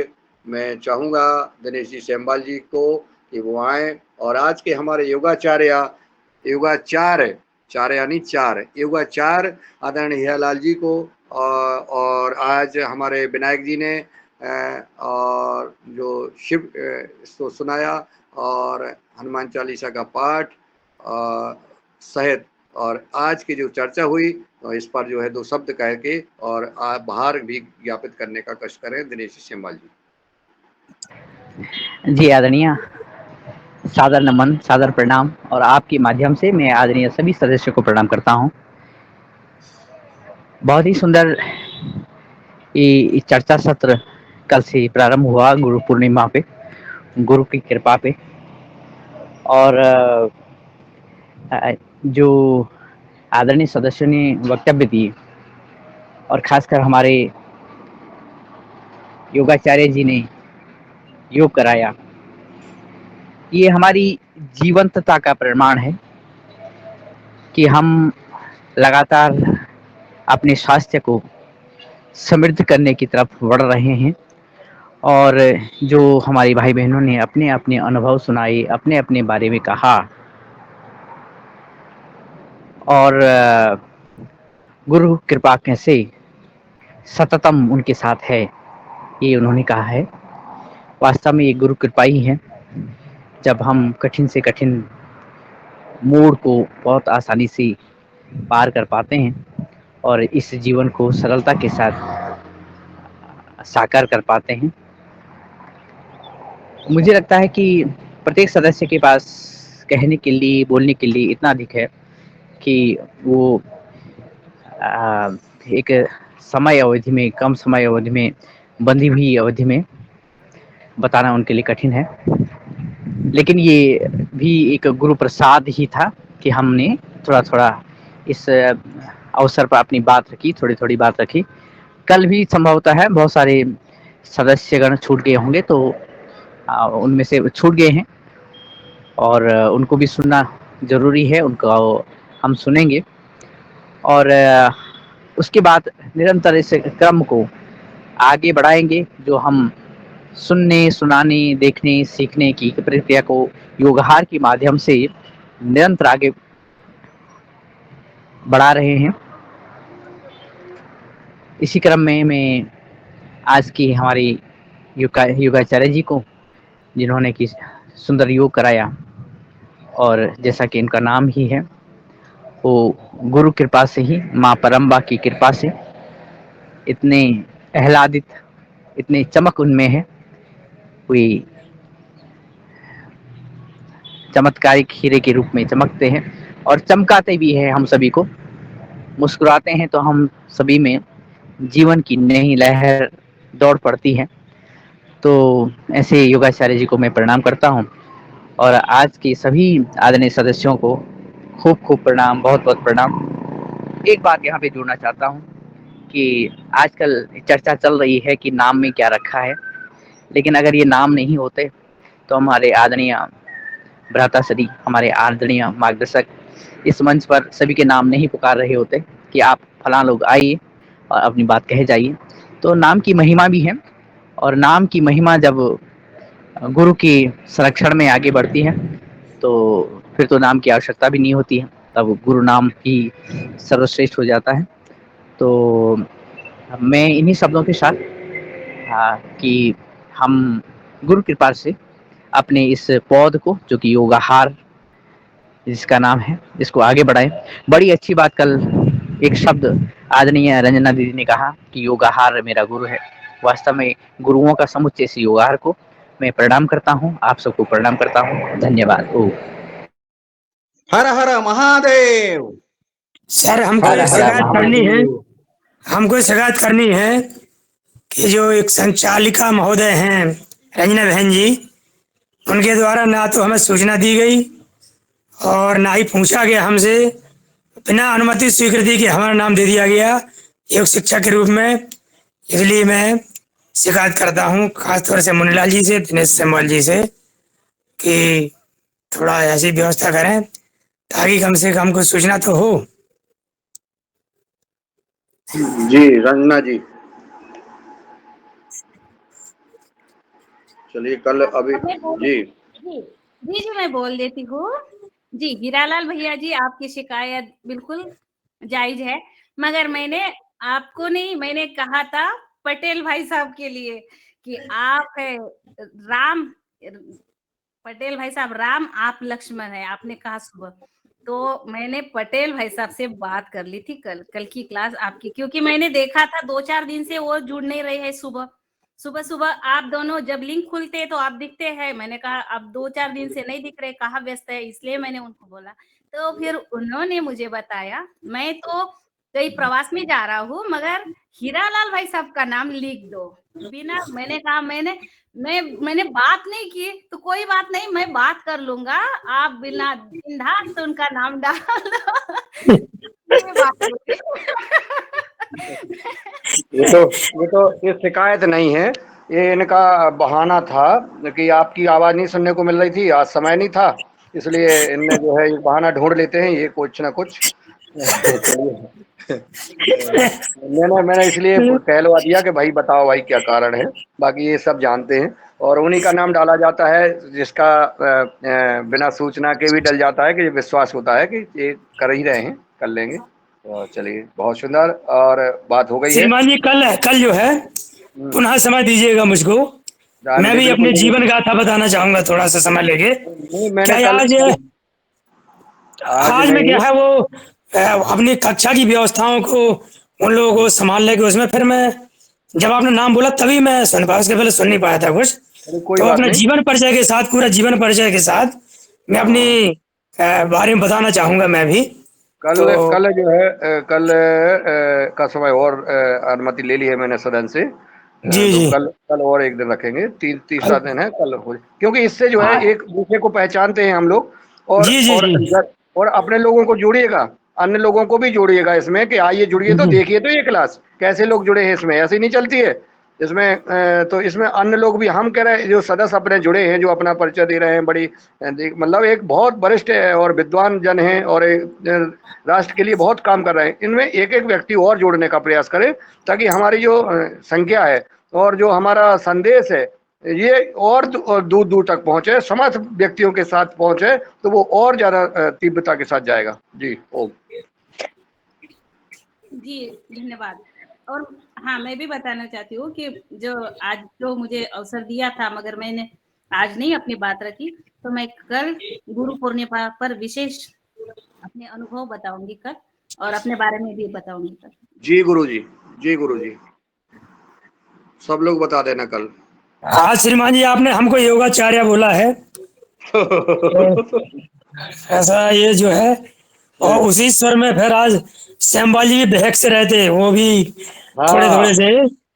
मैं चाहूँगा दिनेश जी सेमवाल जी को कि वो आएँ और आज के हमारे योगाचार्य आदरणीय हीरालाल जी को, और आज हमारे विनायक जी ने और जो शिव इसको सुनाया और हनुमान चालीसा का पाठ सहित, और आज की जो चर्चा हुई तो इस पर जो है 2 शब्द कह के और आभार भी ज्ञापित करने का कष्ट करें दिनेश सेमवाल जी। जी आदरणीय, सादर नमन, सादर प्रणाम, और आपके माध्यम से मैं आदरणीय सभी सदस्यों को प्रणाम करता हूं। बहुत ही सुंदर ये चर्चा सत्र कल से प्रारंभ हुआ गुरु पूर्णिमा पे, गुरु की कृपा पे, और जो आदरणीय सदस्यों ने वक्तव्य दिए और खासकर हमारे योगाचार्य जी ने योग कराया, ये हमारी जीवंतता का प्रमाण है कि हम लगातार अपने स्वास्थ्य को समृद्ध करने की तरफ बढ़ रहे हैं। और जो हमारे भाई बहनों ने अपने अपने अनुभव सुनाए, अपने अपने बारे में कहा, और गुरु कृपा कैसे सततम उनके साथ है, ये उन्होंने कहा है। वास्तव में ये गुरु कृपा ही है, जब हम कठिन से कठिन मोड़ को बहुत आसानी से पार कर पाते हैं और इस जीवन को सरलता के साथ साकार कर पाते हैं। मुझे लगता है कि प्रत्येक सदस्य के पास कहने के लिए, बोलने के लिए इतना अधिक है कि वो एक समय अवधि में, कम समय अवधि में, बंधी हुई अवधि में बताना उनके लिए कठिन है। लेकिन ये भी एक गुरु प्रसाद ही था कि हमने थोड़ा थोड़ा इस अवसर पर अपनी बात रखी, थोड़ी थोड़ी बात रखी। कल भी संभवतः है बहुत सारे सदस्यगण छूट गए होंगे, तो उनमें से छूट गए हैं और उनको भी सुनना जरूरी है, उनको हम सुनेंगे। और उसके बाद निरंतर इस क्रम को आगे बढ़ाएंगे, जो हम सुनने, सुनाने, देखने, सीखने की प्रक्रिया को योगहार के माध्यम से निरंतर आगे बढ़ा रहे हैं। इसी क्रम में मैं आज की हमारी योगाचार्य जी को, जिन्होंने कि सुंदर योग कराया, और जैसा कि इनका नाम ही है, वो गुरु कृपा से ही, माँ परम्बा की कृपा से इतने आह्लादित, इतने चमक उनमें है, कोई चमत्कारिक हीरे के रूप में चमकते हैं और चमकाते भी हैं हम सभी को। मुस्कुराते हैं तो हम सभी में जीवन की नई लहर दौड़ पड़ती है। तो ऐसे योगाचार्य जी को मैं प्रणाम करता हूँ, और आज के सभी आदरणीय सदस्यों को खूब खूब प्रणाम, बहुत बहुत प्रणाम। एक बात यहाँ पे जोड़ना चाहता हूँ कि आजकल चर्चा चल रही है कि नाम में क्या रखा है, लेकिन अगर ये नाम नहीं होते तो हमारे आदरणीय भ्राताश्री, हमारे आदरणीय मार्गदर्शक इस मंच पर सभी के नाम नहीं पुकार रहे होते कि आप फलां लोग आइए और अपनी बात कहे जाइए। तो नाम की महिमा भी है, और नाम की महिमा जब गुरु की संरक्षण में आगे बढ़ती हैं, तो फिर तो नाम की आवश्यकता भी नहीं होती है, तब गुरु नाम ही सर्वश्रेष्ठ हो जाता है। तो मैं इन्हीं शब्दों के साथ कि हम गुरु कृपा से अपने इस पौध को, जो कि योगाहार जिसका नाम है, इसको आगे बढ़ाएं। बड़ी अच्छी बात कल एक शब्द आदरणीय रंजना दीदी ने कहा कि योगाहार मेरा गुरु है। वास्तव में गुरुओं का समुच्चय इस योगाहार को मैं प्रणाम करता हूँ, आप सबको प्रणाम करता हूँ। धन्यवाद। हर हर महादेव। सर हमको हर ये हर शिकायत करनी है, महादेव। हमको शिकायत करनी है कि जो एक संचालिका महोदय हैं रंजना बहन जी, उनके द्वारा ना तो हमें सूचना दी गई और ना ही पूछा गया हमसे, बिना अनुमति स्वीकृति के हमारा नाम दे दिया गया योग शिक्षक के रूप में। इसलिए मैं शिकायत करता हूँ खासतौर से मुनीलाल जी से, दिनेश सेमवाल जी से, कि थोड़ा ऐसी व्यवस्था करें ताकि कम से कम कुछ सूचना तो हो। जी रंजना जी, चलिए कल अभी जी जी मैं बोल देती हूँ। जी हीरालाल भैया जी, आपकी शिकायत बिल्कुल जायज है, मगर मैंने आपको नहीं, मैंने कहा था पटेल भाई साहब के लिए कि आप है राम, पटेल भाई साहब राम, आप लक्ष्मण है, आपने कहा सुबह। तो मैंने पटेल भाई साहब से बात कर ली थी कल की क्लास आपकी, क्योंकि मैंने देखा था 2-4 दिन से वो जुड़ नहीं रहे हैं। सुबह सुबह आप दोनों जब लिंक खुलते तो आप दिखते हैं, मैंने कहा अब 2-4 दिन से नहीं दिख रहे, कहाँ व्यस्त है, इसलिए मैंने उनको बोला। तो फिर उन्होंने मुझे बताया, मैं तो कहीं प्रवास में जा रहा हूँ, मगर हीरालाल भाई साहब का नाम लिख दो। बिना, मैंने कहा मैंने बात नहीं की, तो कोई बात नहीं, मैं बात कर लूंगा, आप बिना बिंदास तो उनका नाम डाल दो। ये शिकायत नहीं है, ये इनका बहाना था कि आपकी आवाज नहीं सुनने को मिल रही थी, आज समय नहीं था, इसलिए इनने जो है ये बहाना ढूंढ लेते हैं ये कुछ ना कुछ। मैंने इसलिए कहलवा दिया कि भाई बताओ भाई क्या कारण है, बाकी ये सब जानते हैं। और उन्हीं का नाम डाला जाता है जिसका बिना सूचना के भी डल जाता है, कि विश्वास होता है कि ये कर ही रहे हैं, कर लेंगे। तो चलिए बहुत सुंदर, और बात हो गई है। श्रीमान जी कल जो है पुनः समय दीजिएगा मुझको, मैं भी अपने जीवन गाथा बताना चाहूंगा थोड़ा सा समय लेके। क्या आज में क्या है वो अपनी कक्षा की व्यवस्थाओं को उन लोगों को संभालने के उसमें, फिर मैं जब आपने नाम बोला तभी मैं सुन पाया, उसके पहले सुन नहीं पाया था कुछ। तो अपने जीवन परिचय के साथ, पूरा जीवन परिचय के साथ मैं अपनी बारे में बताना चाहूंगा मैं भी। कल जो है कल का समय और अनुमति ले ली है मैंने सदन से। जी कल और एक दिन रखेंगे, तीसरा दिन है कल हो, क्योंकि इससे जो है एक दूसरे को पहचानते हैं हम लोग, और अपने लोगों को जोड़िएगा, अन्य लोगों को भी जोड़िएगा इसमें, कि आइए जुड़िए तो देखिए तो ये क्लास कैसे लोग जुड़े हैं इसमें, ऐसे नहीं चलती है इसमें। तो इसमें अन्य लोग भी, हम कह रहे हैं जो सदस्य अपने जुड़े हैं, जो अपना परिचय दे रहे हैं, बड़ी मतलब एक बहुत वरिष्ठ और विद्वान जन हैं और राष्ट्र के लिए बहुत काम कर रहे हैं, इनमें एक एक व्यक्ति और जोड़ने का प्रयास करें, ताकि हमारी जो संख्या है और जो हमारा संदेश है ये और दूर दूर तक पहुंचे, समस्त व्यक्तियों के साथ पहुंचे, तो वो और ज्यादा तीव्रता के साथ जाएगा। जी ओम जी धन्यवाद। और हाँ, मैं भी बताना चाहती हूँ कि जो आज जो मुझे अवसर दिया था, मगर मैंने आज नहीं अपनी बात रखी, तो मैं कल गुरु पूर्णिमा पर विशेष अपने अनुभव बताऊंगी कल, और अपने बारे में भी बताऊंगी कल। जी गुरुजी, सब लोग बता देना कल। हाँ श्रीमान जी, आपने हमको योगाचार्य बोला है। ऐसा ये जो है, और उसी स्वर में फिर आज श्यामबाल जी भी बहक से रहते, वो भी थोड़े से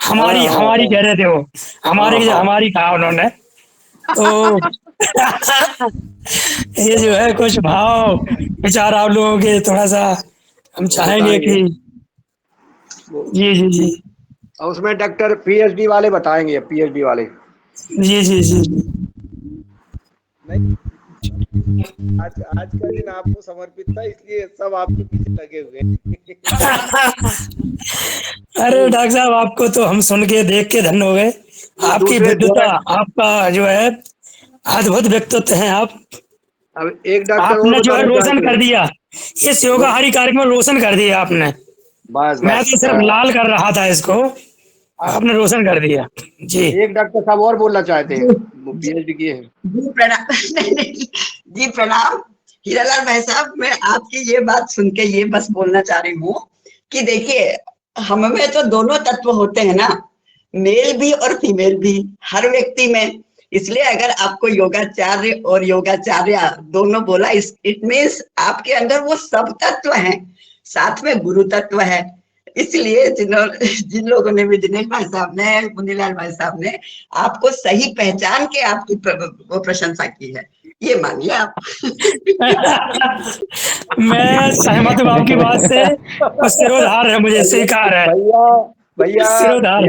हमारी कह रहे थे, वो हमारी कहा उन्होंने। तो ये जो है कुछ भाव विचार आप लोगों के थोड़ा सा हम चाहेंगे कि जी और उसमें डॉक्टर पीएचडी वाले बताएंगे, पीएचडी वाले। जी आज का दिन आपको समर्पित था, इसलिए सब आपके पीछे लगे हुए हैं। अरे डॉक्टर साहब, आपको तो हम सुन के देख के धन्य हो गए, आपकी विद्वता, आपका जो है अद्भुत व्यक्तित्व हैं आप। अब एक डॉक्टर और आपने जो है बताना रोशन चाहते कर हैं। दिया, इस योगाहारी कार्यक्रम में रोशन कर दिया आपने। बस मैं बस तो सिर्फ लाल कर रहा था इसको, आपने रोशन कर दिया जी। एक डॉक्टर साहब और बोलना चाहते हैं, वो पीएचडी किए हैं। जी प्रणाम। नहीं, नहीं, जी प्रणाम हीरालाल भाई साहब। मैं आपकी ये बात सुन के ये बस बोलना चाह रही हूँ कि देखिए, हम में तो दोनों तत्व होते हैं ना, मेल भी और फीमेल भी हर व्यक्ति में। इसलिए अगर आपको योगाचार्य और योगाचार्य दोनों बोला, इट मीन्स आपके अंदर वो सब तत्व हैं, साथ में गुरु तत्व है। इसलिए जिन लोगों ने भी, दिनेश भाई साहब ने, मुनीलाल भाई साहब ने आपको सही पहचान के आपकी वो प्रशंसा की है, ये मानिए आप। मैं सहमत हूँ आपकी बात से, और सिरोधार है, मुझे स्वीकार है। भैया सिरोधार।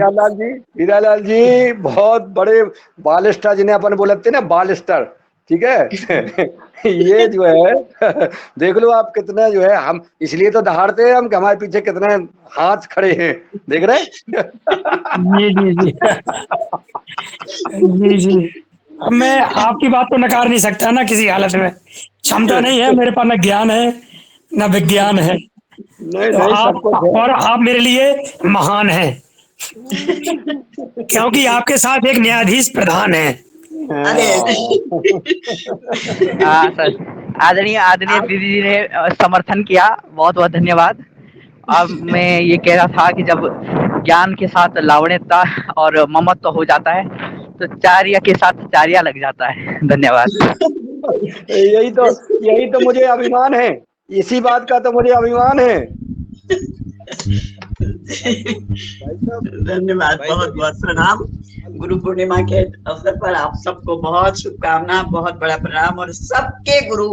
हीरालाल जी बहुत बड़े बालिस्टर, जिन्हें अपन बोलते हैं ना, बालिस्टर, ठीक है। ये जो है देख लो आप कितना जो है, हम इसलिए तो दहाड़ते हैं हम कि हमारे पीछे कितने हाथ खड़े हैं, देख रहे हैं। जी जी जी जी जी। अब मैं आपकी बात को नकार नहीं सकता ना किसी हालत में, क्षमता नहीं है मेरे पास, न ज्ञान है न विज्ञान है। नहीं तो नहीं, सब आप, कुछ है। और आप मेरे लिए महान हैं, क्योंकि आपके साथ एक न्यायाधीश प्रधान है। सर, आदरणीय आदरणीय दीदी जी ने समर्थन किया, बहुत बहुत धन्यवाद। अब मैं ये कह रहा था कि जब ज्ञान के साथ लावण्यता और ममत्व हो जाता है तो चार्य के साथ चार्या लग जाता है। धन्यवाद। यही तो मुझे अभिमान है, इसी बात का तो मुझे अभिमान है। धन्यवाद, बहुत बहुत प्रणाम। गुरु पूर्णिमा के अवसर पर आप सबको बहुत शुभकामना, बहुत बड़ा प्रणाम। और सबके गुरु,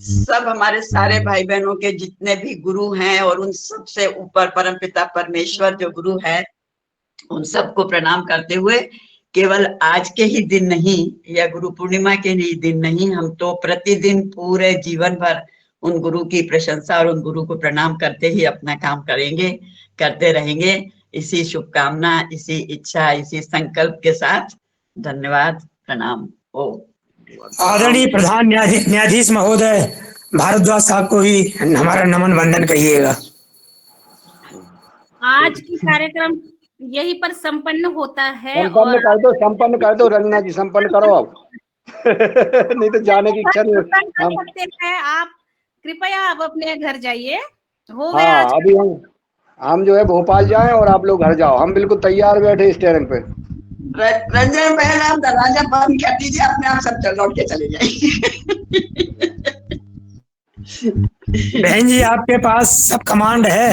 सब हमारे सारे भाई बहनों के जितने भी गुरु हैं, और उन सबसे ऊपर परमपिता परमेश्वर जो गुरु है, उन सबको प्रणाम करते हुए, केवल आज के ही दिन नहीं या गुरु पूर्णिमा के ही दिन नहीं, हम तो प्रतिदिन पूरे जीवन भर उन गुरु की प्रशंसा और उन गुरु को प्रणाम करते ही अपना काम करेंगे, करते रहेंगे। इसी शुभकामना, इसी इच्छा, इसी संकल्प के साथ धन्यवाद, प्रणाम। ओ आदरणीय प्रधान न्यायाधीश महोदय भारद्वाज साहब को भी हमारा नमन वंदन कहिएगा। आज की कार्यक्रम यहीं पर संपन्न होता है। संपन्न कर दो रंजना जी, संपन्न करो अब। नहीं तो जाने की इच्छा नहीं। आप कृपया अब अपने घर जाइए, हो गया। हाँ, अभी हम जो है भोपाल जाएं और आप लोग घर जाओ, हम बिल्कुल तैयार बैठे स्टेरिंग पे। रंजन बहन, आप दरवाजा बंद कर दीजिए, अपने आप सब लौट के चले जाएंगे। बहन जी, आपके पास सब कमांड है,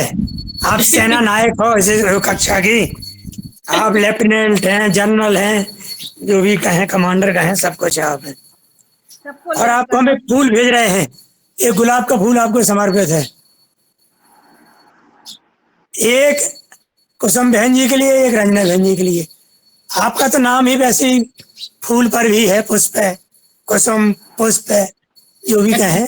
आप सेना नायक हो इस कक्षा की, आप लेफ्टिनेंट हैं, जनरल हैं, जो भी कहें, कमांडर कहें, सब कुछ आप हैं। और आपको हमें फूल भेज रहे हैं, एक गुलाब का फूल आपको समर्पित है, एक कुसुम बहन जी के लिए, एक रंजना बहन जी के लिए। आपका तो नाम ही वैसे ही फूल पर भी है, पुष्प है, कुसुम पुष्प है, जो भी कहें।